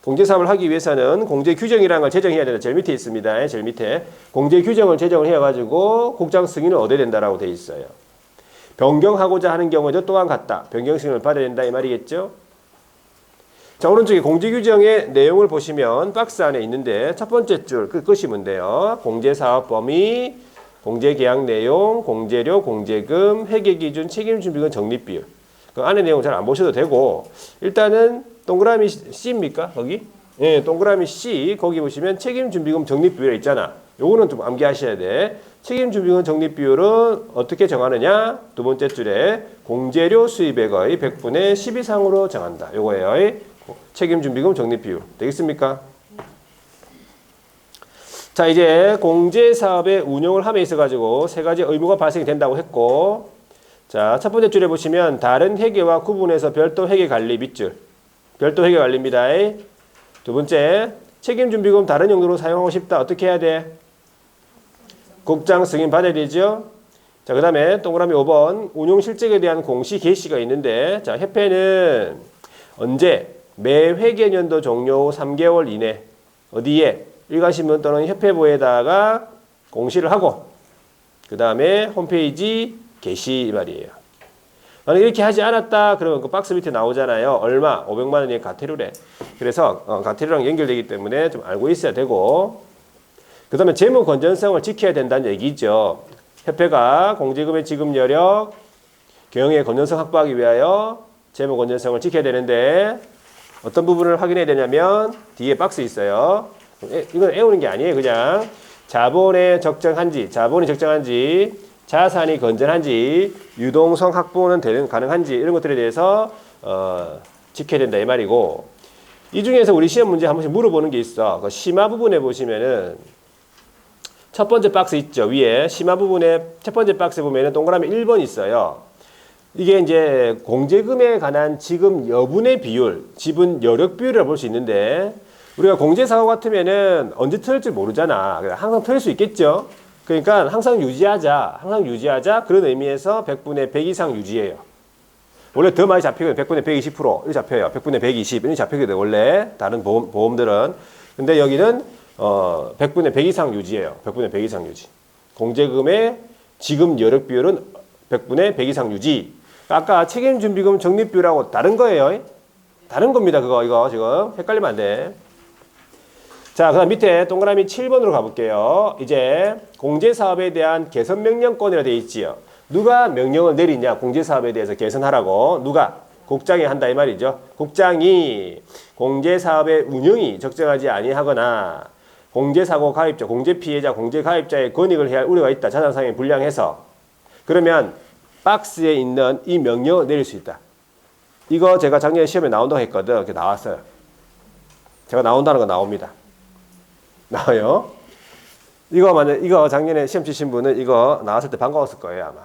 공제사업을 하기 위해서는 공제규정이라는 걸 제정해야 된다. 제일 밑에 있습니다. 제일 밑에. 공제규정을 제정을 해가지고 국장 승인을 얻어야 된다라고 되어 있어요. 변경하고자 하는 경우에도 또한 같다. 변경 승인을 받아야 된다. 이 말이겠죠. 자, 오른쪽에 공제규정의 내용을 보시면 박스 안에 있는데 첫 번째 줄 끄시면 돼요. 공제사업 범위, 공제계약 내용, 공제료, 공제금, 회계기준, 책임준비금, 적립비율. 그 안에 내용 잘 안 보셔도 되고 일단은 동그라미 C입니까? 거기? 예, 동그라미 C 거기 보시면 책임준비금, 적립비율 있잖아. 요거는 좀 암기하셔야 돼. 책임준비금, 적립비율은 어떻게 정하느냐? 두 번째 줄에 공제료 수입액의 100분의 10 이상으로 정한다. 요거예요. 책임준비금, 적립비율. 되겠습니까? 자, 이제 공제사업의 운영을 함에 있어가지고 세 가지 의무가 발생이 된다고 했고, 자, 첫 번째 줄에 보시면 다른 회계와 구분해서 별도 회계 관리 밑줄. 별도 회계 관리입니다. 두 번째, 책임준비금 다른 용도로 사용하고 싶다. 어떻게 해야 돼? 국장 승인 받아야 되죠? 자, 그 다음에 동그라미 5번, 운용 실적에 대한 공시 개시가 있는데, 자, 협회는 언제? 매 회계년도 종료 후 3개월 이내 어디에 일간신문 또는 협회부에다가 공시를 하고 그 다음에 홈페이지 게시 말이에요. 만약 이렇게 하지 않았다 그러면 그 박스 밑에 나오잖아요. 얼마? 500만 원의 과태료래. 그래서 과태료랑 연결되기 때문에 좀 알고 있어야 되고 그 다음에 재무 건전성을 지켜야 된다는 얘기죠. 협회가 공제금의 지급 여력 경영의 건전성 확보하기 위하여 재무 건전성을 지켜야 되는데 어떤 부분을 확인해야 되냐면 뒤에 박스 있어요. 이건 애우는 게 아니에요. 그냥 자본이 적정한지, 자산이 건전한지, 유동성 확보는 가능한지 이런 것들에 대해서 지켜야 된다 이 말이고 이 중에서 우리 시험 문제 한 번씩 물어보는 게 있어. 그 심화 부분에 보시면은 첫 번째 박스 있죠. 위에 심화 부분에 첫 번째 박스에 보면은 동그라미 1번 있어요. 이게 이제 공제금에 관한 지급 여분의 비율, 지분 여력 비율이라고 볼 수 있는데 우리가 공제사고 같으면은 언제 틀릴지 모르잖아. 항상 틀릴 수 있겠죠. 그러니까 항상 유지하자 그런 의미에서 100분의 100 이상 유지해요. 원래 더 많이 잡히거든. 100분의 120% 이렇게 잡혀요. 100분의 120 이렇게 잡히거든. 원래 다른 보험들은. 근데 여기는 100분의 100 이상 유지해요. 100분의 100 이상 유지. 공제금의 지급 여력 비율은 100분의 100 이상 유지. 아까 책임준비금 적립비율하고 다른 거예요. 다른 겁니다. 이거 지금 헷갈리면 안 돼. 자, 그 다음 밑에 동그라미 7번으로 가볼게요. 이제 공제사업에 대한 개선명령권이라 되어 있지요. 누가 명령을 내리냐? 공제사업에 대해서 개선하라고. 누가? 국장이 한다 이 말이죠. 국장이 공제사업의 운영이 적정하지 아니하거나 공제사고 가입자, 공제피해자, 공제가입자의 권익을 해야 할 우려가 있다. 자산상의 불량해서. 그러면 박스에 있는 이 명령을 내릴 수 있다. 이거 제가 작년에 시험에 나온다고 했거든. 이렇게 나왔어요. 제가 나온다는 거 나옵니다. 나와요. 이거 작년에 시험 치신 분은 이거 나왔을 때 반가웠을 거예요, 아마.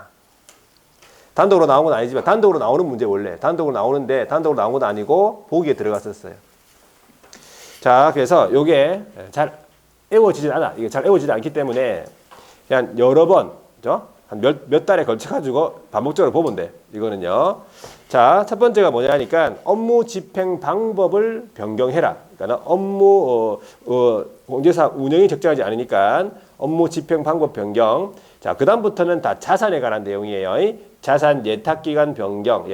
단독으로 나온 건 아니지만 단독으로 나오는 문제 원래 단독으로 나오는데 단독으로 나온 건 아니고 보기에 들어갔었어요. 자, 그래서 요게 잘 애워지지 않아. 이게 잘 애워지지 않기 때문에 그냥 여러 번, 그죠? 한 몇 달에 걸쳐가지고 반복적으로 보면 돼. 이거는요. 자, 첫 번째가 뭐냐 하니까 업무 집행 방법을 변경해라. 그러니까 공제사 운영이 적정하지 않으니까 업무 집행 방법 변경. 자, 그 다음부터는 다 자산에 관한 내용이에요. 자산 예탁기간 변경,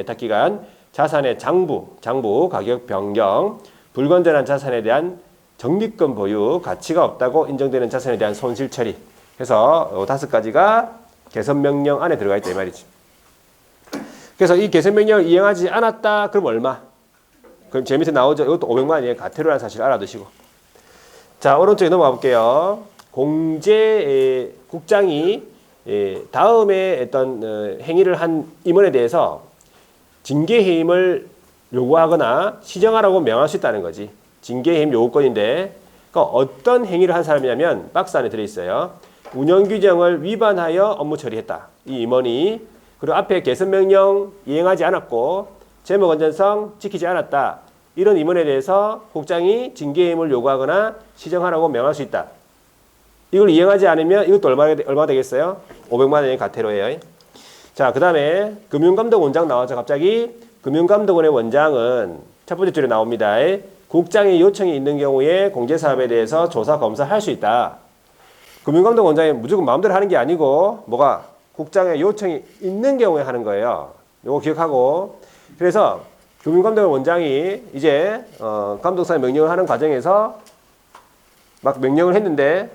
자산의 장부 가격 변경, 불건전한 자산에 대한 적립금 보유, 가치가 없다고 인정되는 자산에 대한 손실 처리. 해서 5가지가 개선명령 안에 들어가 있다 이 말이지. 그래서 이 개선명령을 이행하지 않았다 그럼 얼마? 그럼 제 밑에 나오죠. 이것도 500만 원이에요. 과태료라는 사실 알아두시고. 자, 오른쪽에 넘어가 볼게요. 국장이 다음에 어떤 행위를 한 임원에 대해서 징계해임을 요구하거나 시정하라고 명할 수 있다는 거지. 징계해임 요구권인데 그러니까 어떤 행위를 한 사람이냐면 박스 안에 들어있어요. 운영규정을 위반하여 업무 처리했다. 이 임원이. 그리고 앞에 개선명령 이행하지 않았고 재무건전성 지키지 않았다. 이런 임원에 대해서 국장이 징계임을 요구하거나 시정하라고 명할 수 있다. 이걸 이행하지 않으면 이것도 얼마 되겠어요? 500만 원의 과태료예요. 자, 그 다음에 금융감독 원장 나왔죠. 갑자기 금융감독원의 원장은 첫 번째 줄에 나옵니다. 국장의 요청이 있는 경우에 공제사업에 대해서 조사 검사할 수 있다. 금융감독 원장이 무조건 마음대로 하는 게 아니고 뭐가 국장의 요청이 있는 경우에 하는 거예요. 요거 기억하고. 그래서 금융감독원 원장이 이제 감독사의 명령을 하는 과정에서 막 명령을 했는데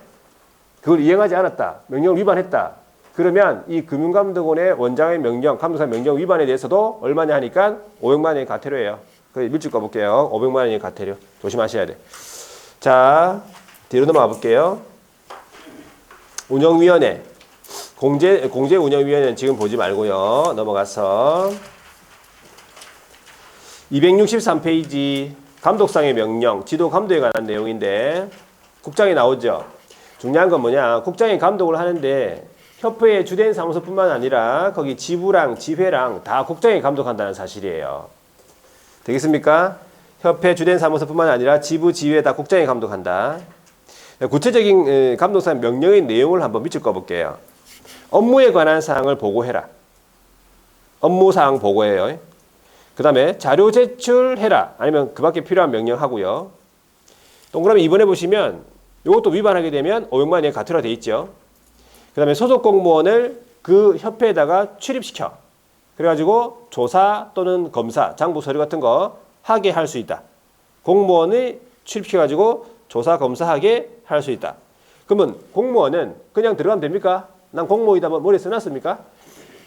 그걸 이행하지 않았다. 명령을 위반했다. 그러면 이 금융감독원의 원장의 명령, 감독사의 명령 위반에 대해서도 얼마냐 하니까 500만 원의 과태료예요. 그 밀집 가볼게요. 500만 원의 과태료. 조심하셔야 돼. 자, 뒤로 넘어가 볼게요. 운영위원회. 공제운영위원회는 지금 보지 말고요. 넘어가서 263페이지 감독상의 명령, 지도 감독에 관한 내용인데 국장이 나오죠. 중요한 건 뭐냐? 국장이 감독을 하는데 협회의 주된 사무소뿐만 아니라 거기 지부랑 지회랑 다 국장이 감독한다는 사실이에요. 되겠습니까? 협회 주된 사무소뿐만 아니라 지부, 지회 다 국장이 감독한다. 구체적인 감독상 명령의 내용을 한번 밑줄 꺼볼게요. 업무에 관한 사항을 보고해라. 업무사항 보고해요. 그 다음에 자료 제출해라. 아니면 그 밖에 필요한 명령하고요. 동그라미 2번에 보시면 이것도 위반하게 되면 500만 원의 과태료가 돼 있죠. 그 다음에 소속 공무원을 그 협회에다가 출입시켜. 그래가지고 조사 또는 검사, 장부 서류 같은 거 하게 할 수 있다. 공무원을 출입시켜가지고 조사, 검사하게 할 수 있다. 그러면 공무원은 그냥 들어가면 됩니까? 난 공무원이다 머리에 써놨습니까?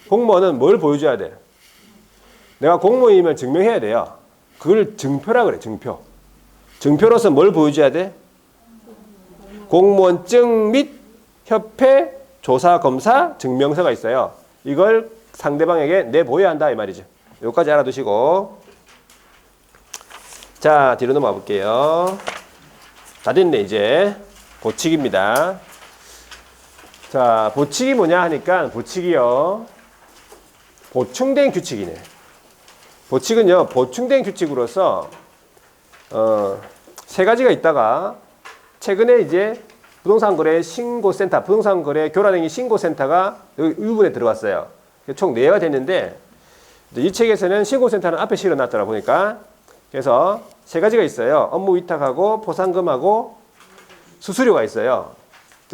공무원은 뭘 보여줘야 돼? 내가 공무원임을 증명해야 돼요. 그걸 증표라 그래, 증표. 증표로서 뭘 보여줘야 돼? 공무원증 및 협회 조사 검사 증명서가 있어요. 이걸 상대방에게 내보여야 한다 이 말이죠. 여기까지 알아두시고 자 뒤로 넘어가 볼게요. 다 됐네 이제. 보칙입니다. 자 보칙이 뭐냐 하니까 보칙이요. 보충된 규칙이네. 보칙은요. 보충된 규칙으로서 세 가지가 있다가 최근에 이제 부동산 거래 신고센터, 부동산 거래 교란행위 신고센터가 여기 이 부분에 들어갔어요. 총 4개가 됐는데 이 책에서는 신고센터는 앞에 실어놨더라 보니까. 그래서 세 가지가 있어요. 업무 위탁하고 포상금하고 수수료가 있어요.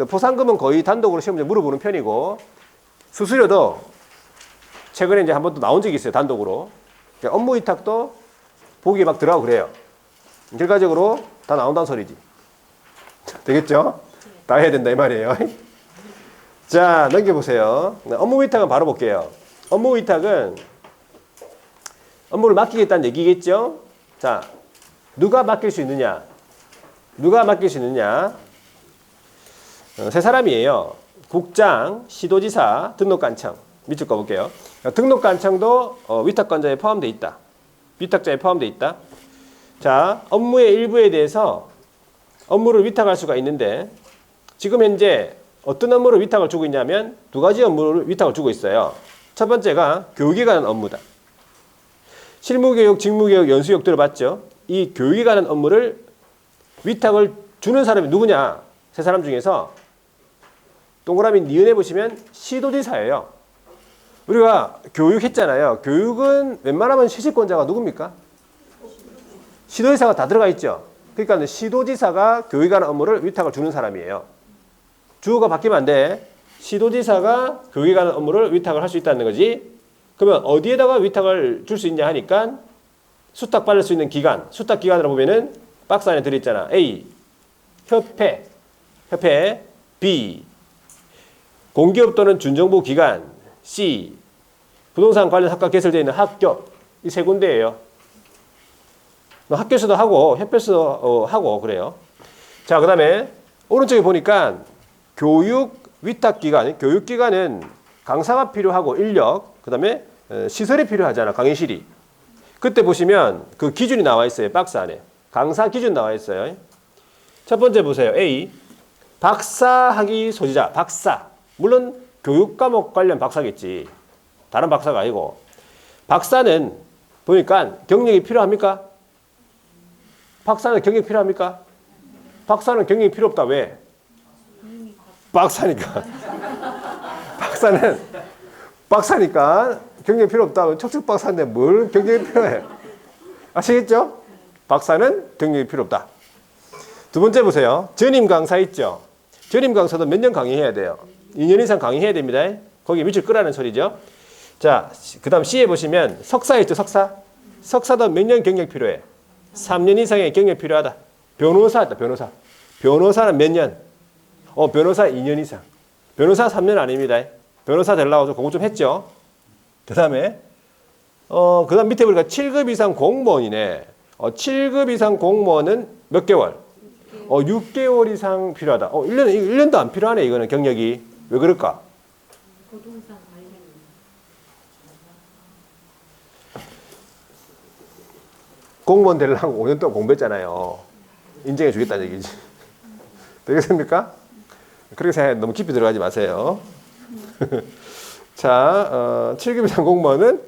포상금은 거의 단독으로 시험에 물어보는 편이고 수수료도 최근에 이제 한 번 또 나온 적이 있어요. 단독으로. 업무 위탁도 보기에 막 들어가고 그래요. 결과적으로 다 나온다는 소리지. 되겠죠? 다 해야 된다 이 말이에요. 자 넘겨보세요. 업무 위탁은 바로 볼게요. 업무 위탁은 업무를 맡기겠다는 얘기겠죠? 자 누가 맡길 수 있느냐? 누가 맡길 수 있느냐? 세 사람이에요. 국장, 시도지사, 등록관청. 밑줄 꺼볼게요. 등록관청도 위탁권자에 포함되어 있다. 위탁자에 포함되어 있다. 자, 업무의 일부에 대해서 업무를 위탁할 수가 있는데 지금 현재 어떤 업무를 위탁을 주고 있냐면 두 가지 업무를 위탁을 주고 있어요. 첫 번째가 교육에 관한 업무다. 실무교육, 직무교육, 연수교육 들어봤죠? 이 교육에 관한 업무를 위탁을 주는 사람이 누구냐? 세 사람 중에서 동그라미 니은에 보시면 시도지사예요. 우리가 교육했잖아요. 교육은 웬만하면 실질권자가 누굽니까? 시도지사가 다 들어가 있죠. 그러니까 시도지사가 교육에 관한 업무를 위탁을 주는 사람이에요. 주어가 바뀌면 안 돼. 시도지사가 교육에 관한 업무를 위탁을 할 수 있다는 거지. 그러면 어디에다가 위탁을 줄 수 있냐 하니까 수탁받을 수 있는 기관. 수탁기관으로 보면은 박스 안에 들어있잖아. A. 협회. B. 공기업 또는 준정부 기관. C. 부동산 관련 학과 개설되어 있는 학교. 이 세 군데예요. 학교에서도 하고 협회에서도 하고 그래요. 자, 그 다음에 오른쪽에 보니까 교육 위탁기관. 교육기관은 강사가 필요하고 인력. 그 다음에 시설이 필요하잖아. 강의실이. 그때 보시면 그 기준이 나와 있어요. 박스 안에. 강사 기준 나와 있어요. 첫 번째 보세요. A. 박사학위 소지자. 박사. 물론 교육 과목 관련 박사겠지. 다른 박사가 아니고. 박사는 보니까 경력이 필요합니까? 박사는 경력이 필요합니까? 박사는 경력이 필요 없다. 왜? 박사니까. 박사니까 경력이 필요 없다. 척척 박사인데 뭘 경력이 필요해? 아시겠죠? 박사는 경력이 필요 없다. 두 번째 보세요. 전임 강사 있죠? 전임 강사도 몇 년 강의해야 돼요? 2년 이상 강의해야 됩니다. 거기 밑줄 끄라는 소리죠. 자, 그 다음 C에 보시면 석사 있죠? 석사? 석사도 몇 년 경력 필요해? 3년 이상의 경력 필요하다. 변호사였다. 변호사. 변호사는 몇 년? 변호사 2년 이상. 변호사 3년 아닙니다. 변호사 되려고 공부 좀 했죠. 그 다음에 그다음 밑에 보니까 7급 이상 공무원이네. 7급 이상 공무원은 몇 개월? 6개월 이상 필요하다. 1년도 안 필요하네. 이거는 경력이. 왜 그럴까? 부동산 관련. 공무원 되려고 5년 동안 공부했잖아요. 인정해 주겠다는 얘기지. 되겠습니까? 그렇게 생각해 너무 깊이 들어가지 마세요. 자, 7급 이상 공무원은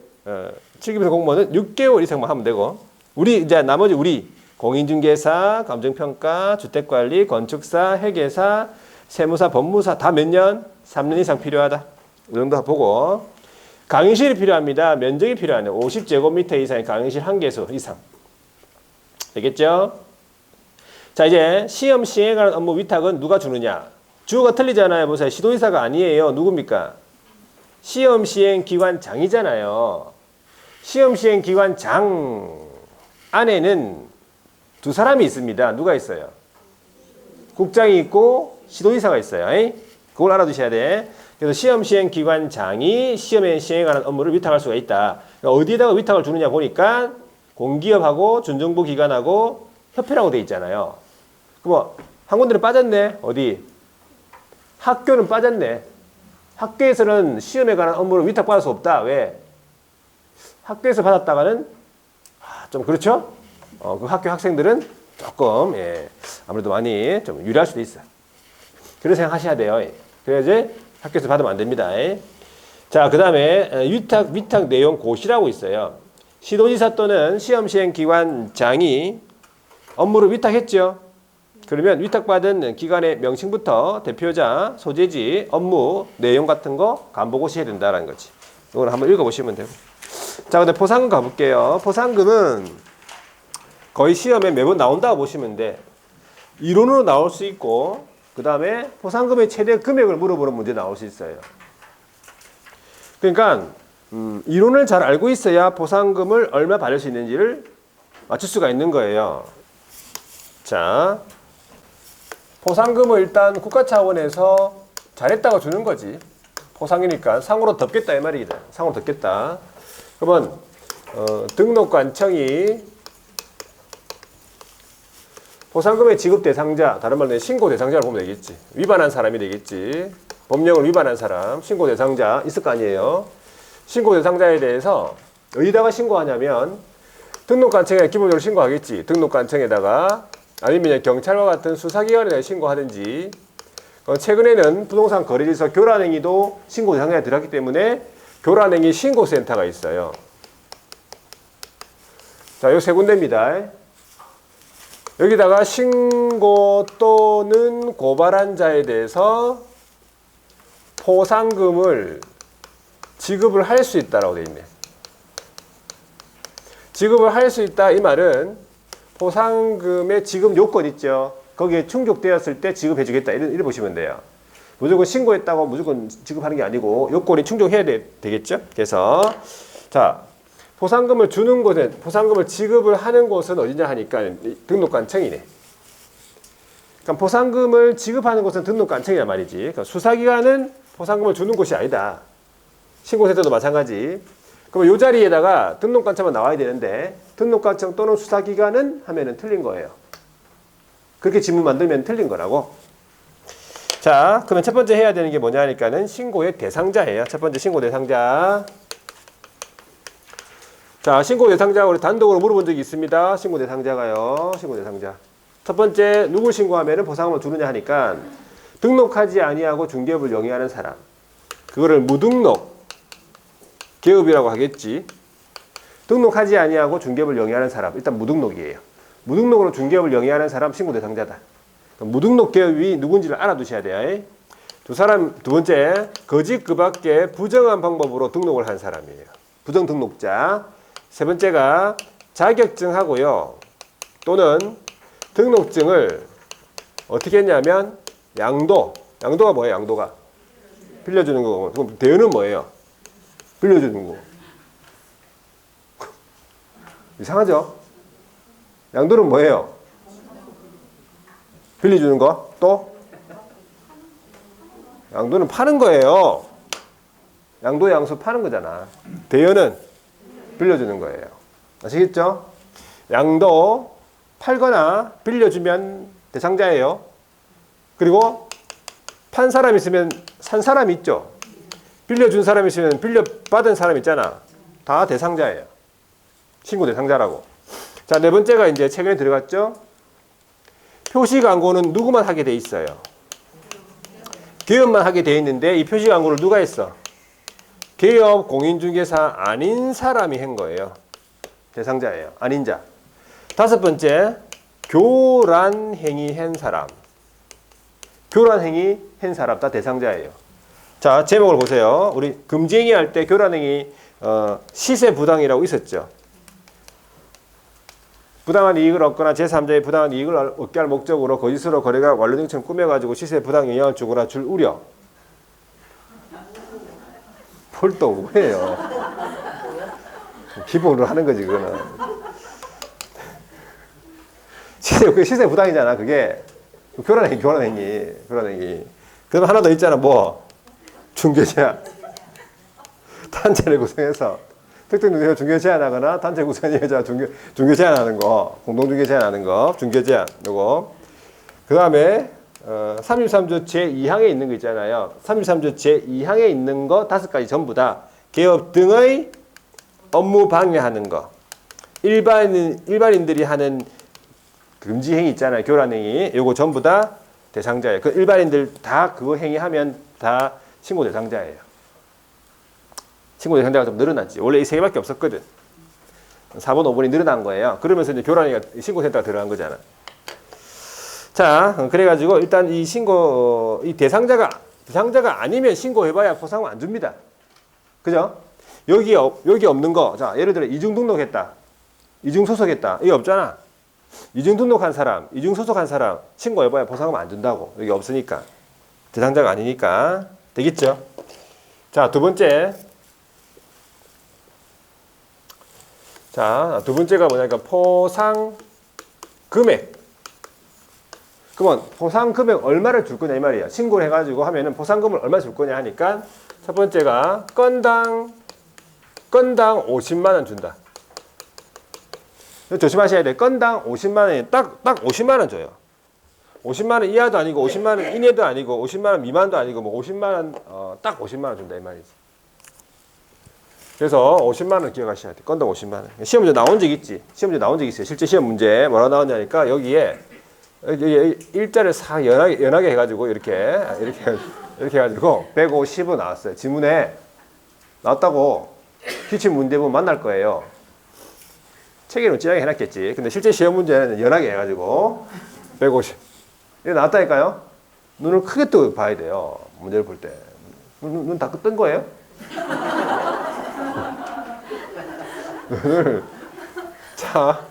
6개월 이상만 하면 되고, 이제 나머지 공인중개사, 감정평가, 주택관리, 건축사, 회계사, 세무사, 법무사 다 몇 년? 3년 이상 필요하다. 이 정도 보고, 강의실이 필요합니다. 면적이 필요하네. 50제곱미터 이상의 강의실 1개소 이상. 되겠죠? 자, 이제 시험 시행에 관한 업무 위탁은 누가 주느냐? 주어가 틀리잖아요. 보세요. 시도의사가 아니에요. 누굽니까? 시험 시행 기관장이잖아요. 시험 시행 기관장 안에는 두 사람이 있습니다. 누가 있어요? 국장이 있고 시도의사가 있어요. 그걸 알아두셔야 돼. 그래서 시험 시행 기관장이 시험에 시행하는 업무를 위탁할 수가 있다. 어디에다가 위탁을 주느냐 보니까 공기업하고 준정부 기관하고 협회라고 돼 있잖아요. 그럼 한 군데는 빠졌네. 어디? 학교는 빠졌네. 학교에서는 시험에 관한 업무를 위탁받을 수 없다. 왜? 학교에서 받았다가는 좀 그렇죠? 그 학교 학생들은 조금 아무래도 많이 좀 유리할 수도 있어요. 그런 생각 하셔야 돼요. 그래야지 학교에서 받으면 안 됩니다. 자, 그 다음에 위탁 내용 고시라고 있어요. 시도지사 또는 시험시행기관장이 업무를 위탁했죠. 그러면 위탁받은 기관의 명칭부터 대표자, 소재지, 업무, 내용 같은 거 간보고시 해야 된다는 거지. 이걸 한번 읽어보시면 되고. 자, 근데 포상금 가볼게요. 포상금은 거의 시험에 매번 나온다고 보시면 돼. 이론으로 나올 수 있고, 그 다음에 포상금의 최대 금액을 물어보는 문제 나올 수 있어요. 그러니까 이론을 잘 알고 있어야 포상금을 얼마 받을 수 있는지를 맞출 수가 있는 거예요. 자, 포상금을 일단 국가 차원에서 잘했다고 주는 거지. 포상이니까 상으로 덮겠다 이 말이다. 상으로 덮겠다. 그러면 등록관청이 포상금의 지급 대상자, 다른 말로 신고 대상자를 보면 되겠지. 위반한 사람이 되겠지. 법령을 위반한 사람, 신고 대상자 있을 거 아니에요. 신고 대상자에 대해서 어디다가 신고하냐면 등록관청에 기본적으로 신고하겠지. 등록관청에다가 아니면 경찰과 같은 수사기관에 신고하든지. 최근에는 부동산 거래지서 교란행위도 신고 대상자에 들어갔기 때문에 교란행위 신고센터가 있어요. 자, 요 세 군데입니다. 여기다가 신고 또는 고발한 자에 대해서 포상금을 지급을 할 수 있다라고 되어 있네. 지급을 할 수 있다 이 말은 포상금의 지급 요건 있죠. 거기에 충족되었을 때 지급해 주겠다 이래 보시면 돼요. 무조건 신고했다고 무조건 지급하는 게 아니고 요건이 충족해야 되겠죠. 그래서 자, 포상금을 주는 곳은, 포상금을 지급을 하는 곳은 어디냐 하니까 등록관청이네. 그러니까 포상금을 지급하는 곳은 등록관청이란 말이지. 그러니까 수사기관은 포상금을 주는 곳이 아니다. 신고센터도 마찬가지. 그러면 이 자리에다가 등록관청만 나와야 되는데 등록관청 또는 수사기관은 하면은 틀린 거예요. 그렇게 지문 만들면 틀린 거라고. 자, 그러면 첫 번째 해야 되는 게 뭐냐 하니까는 신고의 대상자예요. 첫 번째 신고 대상자. 자, 신고 대상자 우리 단독으로 물어본 적이 있습니다. 신고 대상자가요. 신고 대상자. 첫 번째 누굴 신고하면은 보상금을 주느냐 하니까 등록하지 아니하고 중개업을 영위하는 사람. 그거를 무등록 개업이라고 하겠지. 등록하지 아니하고 중개업을 영위하는 사람. 일단 무등록이에요. 무등록으로 중개업을 영위하는 사람 신고 대상자다. 무등록 개업이 누군지를 알아두셔야 돼요. 두 번째 거짓 그 밖에 부정한 방법으로 등록을 한 사람이에요. 부정 등록자. 세 번째가 자격증하고요. 또는 등록증을 어떻게 했냐면 양도가 뭐예요? 양도가 빌려주는 거고. 그럼 대여는 뭐예요? 빌려주는 거. 이상하죠? 양도는 뭐예요? 빌려주는 거? 또? 양도는 파는 거예요. 양도 양수 파는 거잖아. 대여는 빌려주는 거예요. 아시겠죠? 양도 팔거나 빌려주면 대상자예요. 그리고 판 사람 있으면 산 사람 있죠. 빌려준 사람 있으면 빌려받은 사람 있잖아. 다 대상자예요. 신고 대상자라고. 자, 네 번째가 이제 최근에 들어갔죠. 표시 광고는 누구만 하게 돼 있어요? 기업만 하게 돼 있는데 이 표시 광고를 누가 했어? 기업 공인중개사 아닌 사람이 한 거예요. 대상자예요. 아닌 자. 다섯 번째, 교란 행위 한 사람. 교란 행위 한 사람 다 대상자예요. 자, 제목을 보세요. 우리 금지행위 할 때 교란 행위 시세 부당이라고 있었죠. 부당한 이익을 얻거나 제3자의 부당한 이익을 얻게 할 목적으로 거짓으로 거래가 완료된 것처럼 꾸며가지고 시세에 부당 영향을 주거나 줄 우려. 뭘 또 뭐예요? 기본으로 하는 거지 그거는. 시세 부당이잖아 그게. 교란행위. 그다음 하나 더 있잖아 뭐 중개제한. 단체를 구성해서 특정 누세요 중개 제한하거나 단체 구성의 여자 중개 제한하는 거, 공동 중개 제한하는 거, 중개 제한 요거. 그다음에 33조 제2항에 있는 거 있잖아요. 33조 제2항에 있는 거 5가지 전부 다 개업 등의 업무 방해하는 거. 일반인들이 하는 금지 행위 있잖아요. 교란 행위. 요거 전부 다 대상자예요. 그 일반인들 다 그거 행위하면 다 신고 대상자예요. 신고 대상자가 좀 늘어났지. 원래 이 세 개밖에 없었거든. 4번, 5번이 늘어난 거예요. 그러면서 이제 교란이가 신고센터가 들어간 거잖아. 자, 그래가지고 일단 이 대상자가 아니면 신고해봐야 포상금 안 줍니다. 그죠? 여기 없는 거. 자, 예를 들어 이중 등록했다. 이중 소속했다. 이게 없잖아. 이중 등록한 사람, 이중 소속한 사람 신고해봐야 포상금 안 준다고. 여기 없으니까. 대상자가 아니니까. 되겠죠? 자, 두 번째. 자, 두 번째가 뭐냐니까 포상 금액. 그러면 포상 금액 얼마를 줄 거냐 이 말이야. 신고를 해가지고 하면은 포상금을 얼마 줄 거냐 하니까 첫 번째가 건당 50만 원 준다. 조심하셔야 돼. 건당 50만 원이 딱 50만 원 줘요. 50만 원 이하도 아니고 50만 원 이내도 아니고 50만 원 미만도 아니고 뭐 50만 원 딱 50만 원 준다 이 말이지. 그래서 50만 원 기억하셔야 돼. 건당 50만 원. 시험 문제 나온 적 있지? 시험 문제 나온 적 있어요. 실제 시험 문제 뭐라고 나오냐니까 여기에 일자를 싹 연하게 해가지고 이렇게 해가지고 150은 나왔어요. 지문에 나왔다고 기출 문제본 만날 거예요. 책에는 찌하게 해놨겠지. 근데 실제 시험 문제는 연하게 해가지고 150. 이거 나왔다니까요. 눈을 크게 뜨고 봐야 돼요. 문제를 볼 때. 눈 다 뜬 거예요? 눈을 자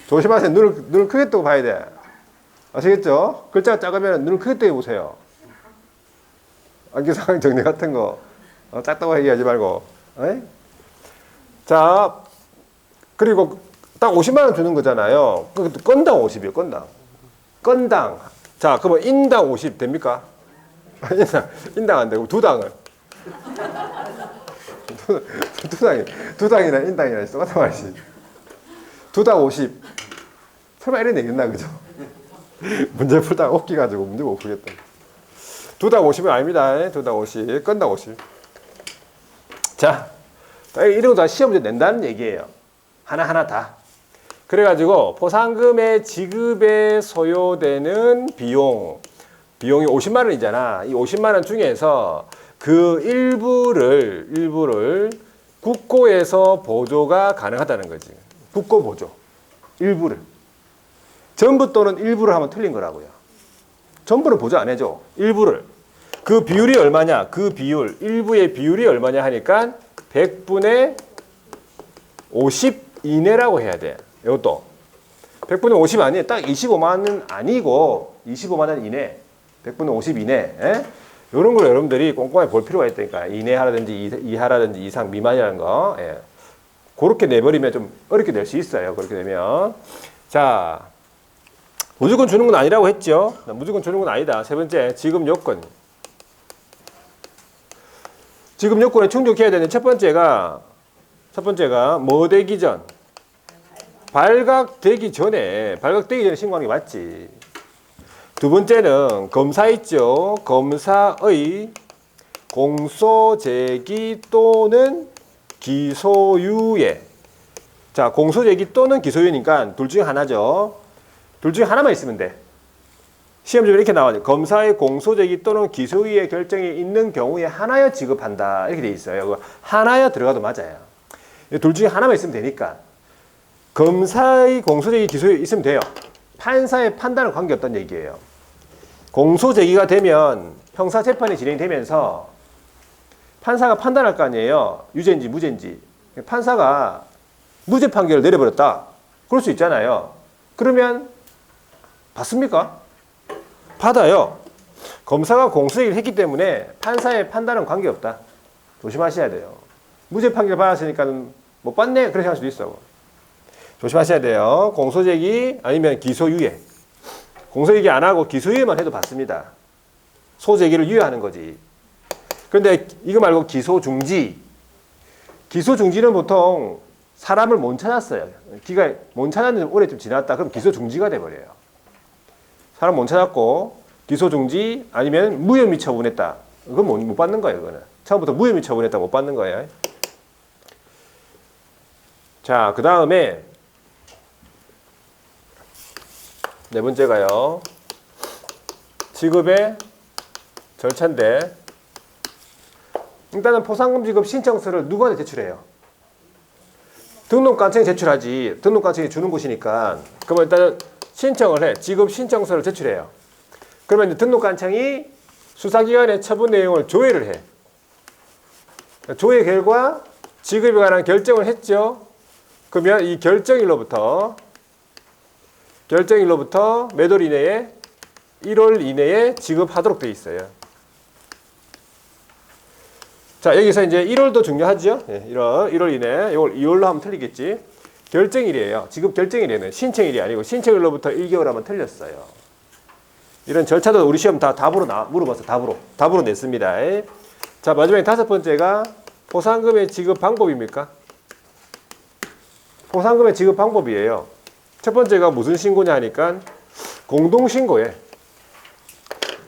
조심하세요. 눈을 크게 뜨고 봐야 돼. 아시겠죠? 글자가 작으면 눈을 크게 뜨고 보세요. 암기사항 정리 같은 거 작다고 얘기하지 말고. 에이? 자 그리고 딱 50만 원 주는 거잖아요. 건당 50이에요. 건당. 자 그러면 인당 50 됩니까? 인당 안 되고 두 당을. 두 당이나 인당이나 똑같은 말이지. 두 당 50. 설마 이런 얘기 있나 그죠? 문제 풀다가 웃기가지고 문제 못 풀겠다. 두 당 50은 아닙니다. 두 당 50. 건당 50. 자, 이런 거 다 시험 문제 낸다는 얘기예요. 하나하나 다. 그래가지고 포상금의 지급에 소요되는 비용이 50만 원이잖아. 이 50만 원 중에서 그 일부를 국고에서 보조가 가능하다는 거지. 국고 보조. 일부를. 전부 또는 일부를 하면 틀린 거라고요. 전부를 보조 안 해줘. 일부를. 그 비율이 얼마냐? 그 비율. 일부의 비율이 얼마냐 하니까 100분의 50 이내라고 해야 돼. 이것도. 100분의 50 아니에요. 딱 25만 원은 아니고 25만 원 이내. 100분의 50 이내. 이런 걸 여러분들이 꼼꼼하게 볼 필요가 있다니까. 이내하라든지 이하라든지 이상 미만이라는 거. 예. 그렇게 내버리면 좀 어렵게 될 수 있어요. 그렇게 되면. 자, 무조건 주는 건 아니라고 했죠. 무조건 주는 건 아니다. 세 번째, 지급 요건. 지급 요건에 충족해야 되는 첫 번째가 뭐 되기 전? 발각되기 전에 신고하는 게 맞지. 두 번째는 검사 있죠. 검사의 공소 제기 또는 기소유예. 자, 공소 제기 또는 기소유예니까 둘 중에 하나죠. 둘 중에 하나만 있으면 돼. 시험 중에 이렇게 나와요. 검사의 공소 제기 또는 기소유예 결정이 있는 경우에 하나여 지급한다. 이렇게 돼 있어요. 하나여 들어가도 맞아요. 둘 중에 하나만 있으면 되니까. 검사의 공소 제기 기소유예 있으면 돼요. 판사의 판단은 관계없다는 얘기예요. 공소 제기가 되면 형사 재판이 진행되면서 판사가 판단할 거 아니에요. 유죄인지 무죄인지. 판사가 무죄 판결을 내려버렸다. 그럴 수 있잖아요. 그러면 받습니까? 받아요. 검사가 공소제기를 했기 때문에 판사의 판단은 관계없다. 조심하셔야 돼요. 무죄 판결 받았으니까 못 받네? 그렇게 할 수도 있어. 조심하셔야 돼요. 공소제기 아니면 기소유예. 공소제기 안 하고 기소유예만 해도 받습니다. 소제기를 유예하는 거지. 그런데 이거 말고 기소중지. 기소중지는 보통 사람을 못 찾았어요. 못 찾았는데 오래 좀 지났다. 그럼 기소중지가 돼버려요. 사람 못 찾았고 기소중지 아니면 무혐의 처분했다. 그건 못 받는 거예요. 그거는 처음부터 무혐의 처분했다 못 받는 거예요. 자, 그 다음에 네 번째가요. 지급의 절차인데 일단은 포상금 지급 신청서를 누구한테 제출해요? 등록관청에 제출하지. 등록관청이 주는 곳이니까. 그러면 일단은 신청을 해. 지급 신청서를 제출해요. 그러면 이제 등록관청이 수사기관의 처분 내용을 조회를 해. 조회 결과 지급에 관한 결정을 했죠. 그러면 이 결정일로부터 몇 월 이내에 1월 이내에 지급하도록 되어 있어요. 자, 여기서 이제 1월도 중요하죠. 1월 이내. 이걸 2월로 하면 틀리겠지. 결정일이에요. 지급 결정일에는 신청일이 아니고 신청일로부터 1개월 하면 틀렸어요. 이런 절차도 우리 시험 다 답으로 물어봤어. 답으로 냈습니다. 자, 마지막에 다섯 번째가 포상금의 지급 방법입니까? 포상금의 지급 방법이에요. 첫 번째가 무슨 신고냐 하니까 공동신고에.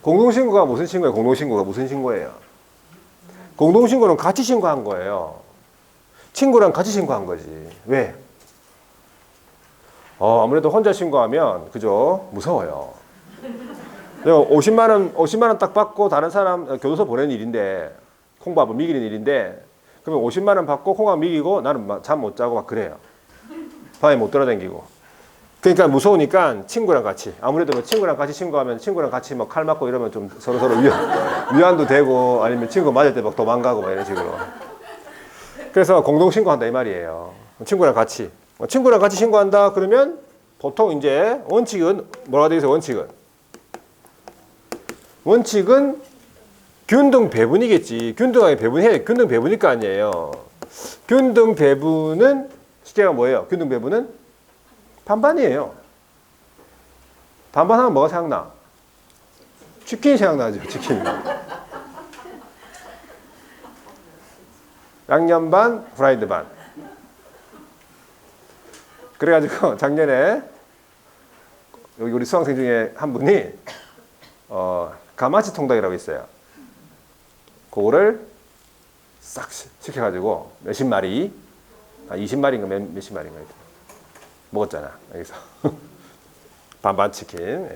공동신고가 무슨 신고예요? 공동신고가 무슨 신고예요? 공동신고는 같이 신고한 거예요. 친구랑 같이 신고한 거지. 왜? 아무래도 혼자 신고하면 그죠? 무서워요. 내가 50만 원 딱 받고 다른 사람 교도소 보내는 일인데 콩밥을 미기는 일인데 그러면 50만 원 받고 콩밥 미기고 나는 잠 못 자고 막 그래요. 밤에 못 돌아다니고. 그러니까 무서우니까 친구랑 같이. 아무래도 뭐 친구랑 같이 신고하면 친구랑 같이 뭐 칼 맞고 이러면 좀 서로 위안도 되고 아니면 친구 맞을 때 막 도망가고 막 이런 식으로. 그래서 공동 신고한다 이 말이에요. 친구랑 같이. 친구랑 같이 신고한다 그러면 보통 이제 원칙은 뭐라고 되어 있어요? 원칙은 균등 배분이겠지. 균등하게 배분해. 균등 배분일 거 아니에요. 균등 배분은 실제가 뭐예요? 균등 배분은 반반이에요. 반반하면 뭐가 생각나? 치킨이 생각나죠. 치킨. 양념 반, 프라이드 반. 그래가지고 작년에 여기 우리 수강생 중에 한 분이 가마치 통닭이라고 있어요. 그거를 싹 시켜가지고 몇십 마리, 20마리인가 몇십 마리인가 먹었잖아. 여기서 반반 치킨.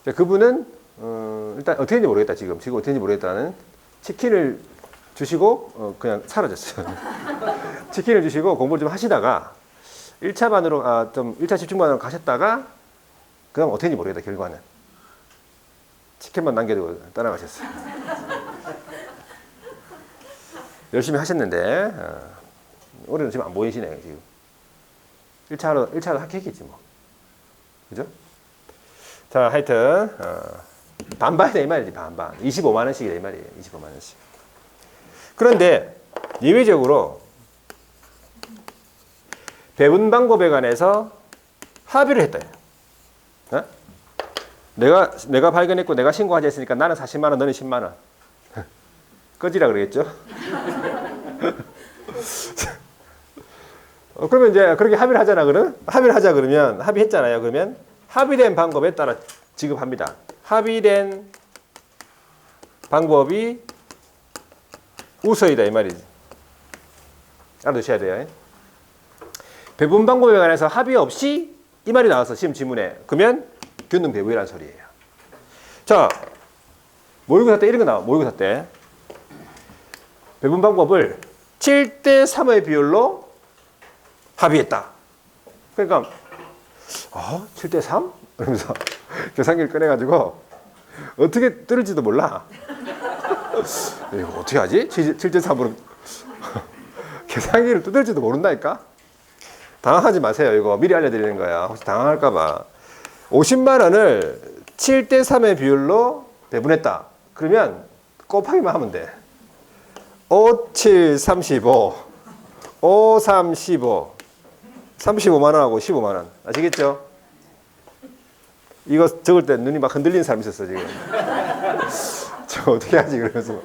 예. 그분은 일단 어떻게 했는지 모르겠다. 지금 어떻게 했는지 모르겠다는 치킨을 주시고 그냥 사라졌어요. 치킨을 주시고 공부를 좀 하시다가 1차 반으로 좀 1차 집중반으로 가셨다가 그다음 어떻게 했는지 모르겠다. 결과는 치킨만 남겨두고 떠나가셨어요. 열심히 하셨는데 올해는 지금 안 보이시네요. 지금 1차로 합격했겠지 뭐. 그죠? 자, 하여튼 반반이다 이 말이지. 반반. 25만 원씩이다 이 말이에요. 25만 원씩. 그런데 예외적으로 배분 방법에 관해서 합의를 했다. 어? 내가 발견했고 내가 신고하자 했으니까 나는 40만 원, 너는 10만 원. 꺼지라 그러겠죠? 그러면 이제 그렇게 합의를 하잖아. 합의를 하자 그러면 합의했잖아요. 그러면 합의된 방법에 따라 지급합니다. 합의된 방법이 우서이다 이 말이지. 알아두셔야 돼요. 배분 방법에 관해서 합의 없이 이 말이 나와서 시험 지문에 그러면 균등 배분이라는 소리예요. 자, 모의고사 때 이런 거 나와. 모의고사 때 배분 방법을 7대 3의 비율로 합의했다. 그러니까 7대 3? 그러면서 계산기를 꺼내가지고 어떻게 뜰지도 몰라. 이거 어떻게 하지? 7대 3으로 계산기를 뜯을지도 모른다니까. 당황하지 마세요. 이거 미리 알려드리는 거야. 혹시 당황할까봐. 50만 원을 7대 3의 비율로 배분했다. 그러면 곱하기만 하면 돼. 5, 7, 35. 5, 3, 15. 35만 원하고 15만 원. 아시겠죠? 이거 적을 때 눈이 막 흔들리는 사람 있었어, 지금. 저 어떻게 하지? 그러면서.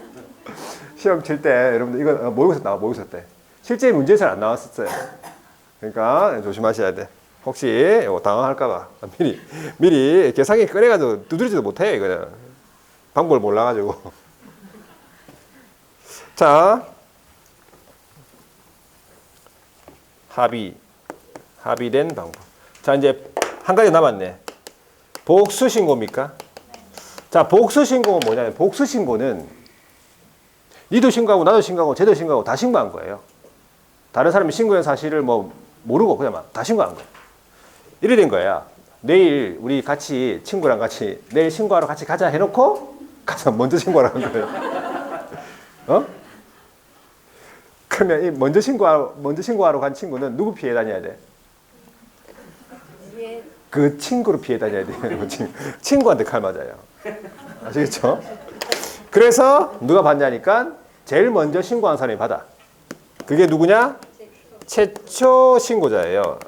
시험 칠 때, 여러분들, 이거 모의고사 나와, 모의고사 때. 실제 문제에서 안 나왔었어요. 그러니까 조심하셔야 돼. 혹시 이거 당황할까봐. 미리 계산기 꺼내가지고 두드리지도 못해, 이거는. 방법을 몰라가지고. 자. 합의된 방법. 자, 이제 한 가지 남았네. 복수신고입니까? 자, 복수신고는 뭐냐면, 복수신고는 니도 신고하고, 나도 신고하고, 쟤도 신고하고, 다 신고한 거예요. 다른 사람이 신고한 사실을 뭐, 모르고 그냥 막 다 신고한 거예요. 이래 된 거야. 내일 우리 같이, 친구랑 같이, 내일 신고하러 같이 가자 해놓고, 가서 먼저 신고하라는 거예요. 어? 그러면 이 먼저 신고하러 간 친구는 누구 피해 다녀야 돼? 그 친구를 피해 다녀야 돼요. 친구한테 칼 맞아요. 아시겠죠? 그래서 누가 받냐니까 제일 먼저 신고한 사람이 받아. 그게 누구냐? 최초 신고자예요.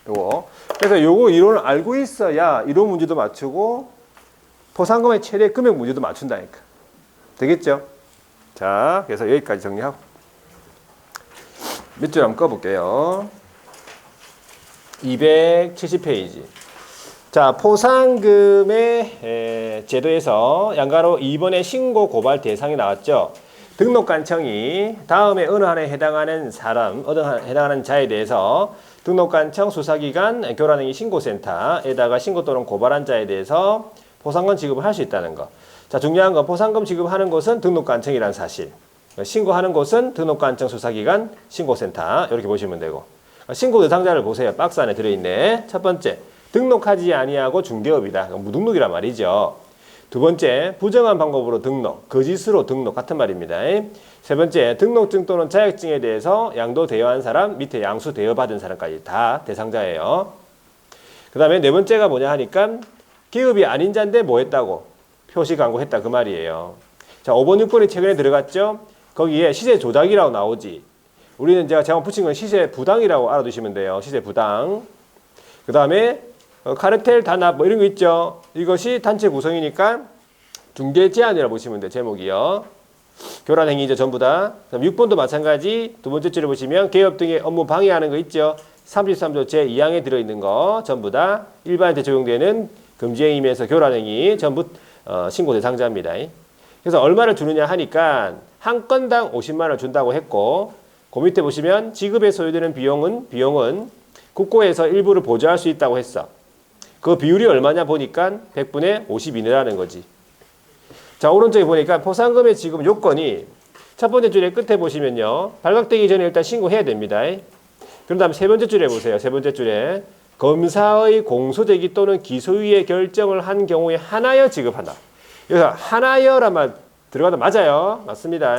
요거. 그래서 요거 이론을 알고 있어야 이론 문제도 맞추고 포상금의 최대 금액 문제도 맞춘다니까. 되겠죠? 자, 그래서 여기까지 정리하고 밑줄 한번 꺼볼게요. 270페이지. 자, 포상금의 제도에서 양가로 2번의 신고 고발 대상이 나왔죠. 등록관청이 다음에 어느 한에 해당하는 사람, 해당하는 자에 대해서 등록관청 수사기관 교란행위 신고센터에다가 신고 또는 고발한 자에 대해서 포상금 지급을 할 수 있다는 거. 자, 중요한 건 포상금 지급하는 곳은 등록관청이라는 사실. 신고하는 곳은 등록관청 수사기관 신고센터. 이렇게 보시면 되고. 신고 대상자를 보세요. 박스 안에 들어있네. 첫 번째, 등록하지 아니하고 중개업이다. 무등록이란 말이죠. 두 번째, 부정한 방법으로 등록, 거짓으로 등록 같은 말입니다. 세 번째, 등록증 또는 자격증에 대해서 양도 대여한 사람, 밑에 양수 대여받은 사람까지 다 대상자예요. 그 다음에 네 번째가 뭐냐 하니까 기업이 아닌 자인데 뭐 했다고? 표시 광고했다 그 말이에요. 자, 5번 6번이 최근에 들어갔죠. 거기에 시세 조작이라고 나오지. 우리는 제가 잘못 붙인 건 시세 부당이라고 알아두시면 돼요. 시세 부당. 그 다음에 카르텔 단합 뭐 이런 거 있죠. 이것이 단체 구성이니까 중개 제한이라고 보시면 돼요. 제목이요. 교란 행위죠. 전부 다. 그럼 6번도 마찬가지. 두 번째 줄에 보시면 개업 등의 업무 방해하는 거 있죠. 33조 제2항에 들어있는 거 전부 다 일반한테 적용되는 금지행위에서 교란 행위 전부 신고 대상자입니다. 그래서 얼마를 주느냐 하니까 한 건당 50만 원을 준다고 했고 그 밑에 보시면 지급에 소요되는 비용은 국고에서 일부를 보조할 수 있다고 했어. 그 비율이 얼마냐 보니까 100분의 50 이내라는 거지. 자, 오른쪽에 보니까 포상금의 지급 요건이 첫 번째 줄에 끝에 보시면요. 발각되기 전에 일단 신고해야 됩니다. 그런 다음 세 번째 줄에 보세요. 세 번째 줄에 검사의 공소제기 또는 기소유예 결정을 한 경우에 하나여 지급한다. 여기서 하나여란 말 들어가도 맞아요. 맞습니다.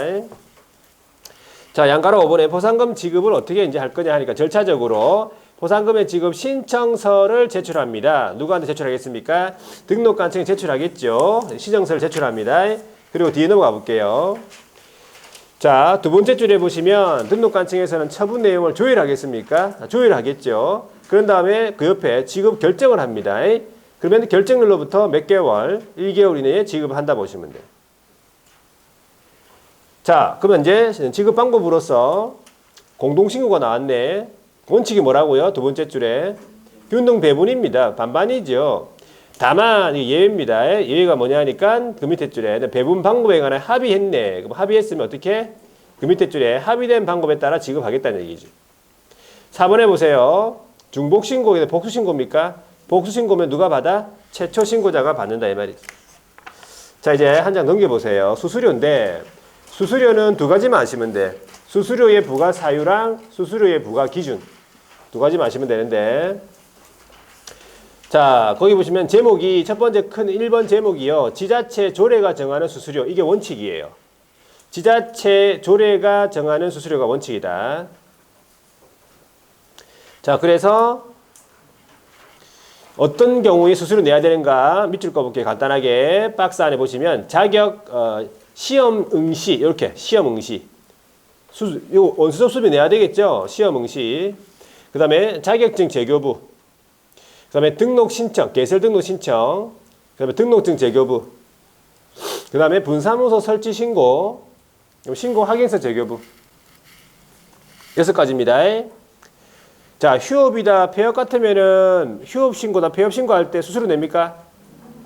자, 양가로 5번에 포상금 지급을 어떻게 이제 할 거냐 하니까 절차적으로 포상금의 지급 신청서를 제출합니다. 누구한테 제출하겠습니까? 등록관청에 제출하겠죠. 시정서를 제출합니다. 그리고 뒤에 넘어가 볼게요. 자, 두 번째 줄에 보시면 등록관청에서는 처분 내용을 조율하겠습니까? 조율하겠죠. 그런 다음에 그 옆에 지급 결정을 합니다. 그러면 결정일로부터 몇 개월, 1개월 이내에 지급한다 보시면 돼요. 자, 그러면 이제 지급 방법으로서 공동신고가 나왔네. 원칙이 뭐라고요? 두 번째 줄에 균등 배분입니다. 반반이죠. 다만 이게 예외입니다. 예외가 뭐냐 하니까 그 밑에 줄에 배분 방법에 관해 합의했네. 그럼 합의했으면 어떻게? 그 밑에 줄에 합의된 방법에 따라 지급하겠다는 얘기죠. 4번에 보세요. 중복신고에 복수신고입니까? 복수신고면 누가 받아? 최초 신고자가 받는다 이 말이죠. 자, 이제 한 장 넘겨보세요. 수수료인데 수수료는 두 가지만 아시면 돼. 수수료의 부과 사유랑 수수료의 부과 기준 두 가지만 아시면 되는데, 자, 거기 보시면 제목이 첫 번째 큰 1번 제목이요. 지자체 조례가 정하는 수수료. 이게 원칙이에요. 지자체 조례가 정하는 수수료가 원칙이다. 자, 그래서 어떤 경우에 수수료 내야 되는가 밑줄 꺼볼게요. 간단하게 박스 안에 보시면 자격 시험 응시 이렇게 시험 응시 요 원수적 수비 내야 되겠죠. 시험 응시. 그 다음에 자격증 재교부. 그 다음에 등록 신청, 개설 등록 신청. 그 다음에 등록증 재교부. 그 다음에 분사무소 설치 신고. 신고 확인서 재교부. 6가지입니다. 자, 휴업이다, 폐업 같으면은 휴업 신고나 폐업 신고할 때 수수료 냅니까?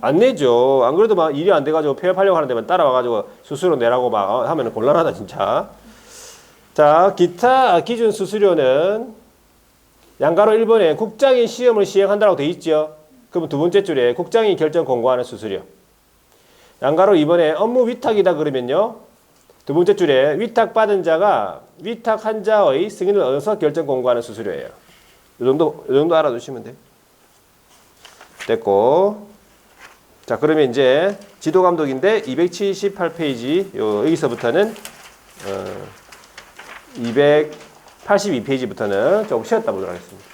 안 내죠. 안 그래도 막 일이 안 돼가지고 폐업하려고 하는데만 따라와가지고 수수료 내라고 막 하면 곤란하다, 진짜. 자, 기타 기준 수수료는 양가로 1번에 국장이 시험을 시행한다고 돼 있죠. 그러면 두 번째 줄에 국장이 결정 공고하는 수수료. 양가로 2번에 업무 위탁이다 그러면요. 두 번째 줄에 위탁받은 자가 위탁한 자의 승인을 얻어서 결정 공고하는 수수료예요. 이 정도 알아두시면 돼요. 됐고. 자, 그러면 이제 지도감독인데 278페이지 여기서부터는 282페이지부터는 조금 쉬었다 보도록 하겠습니다.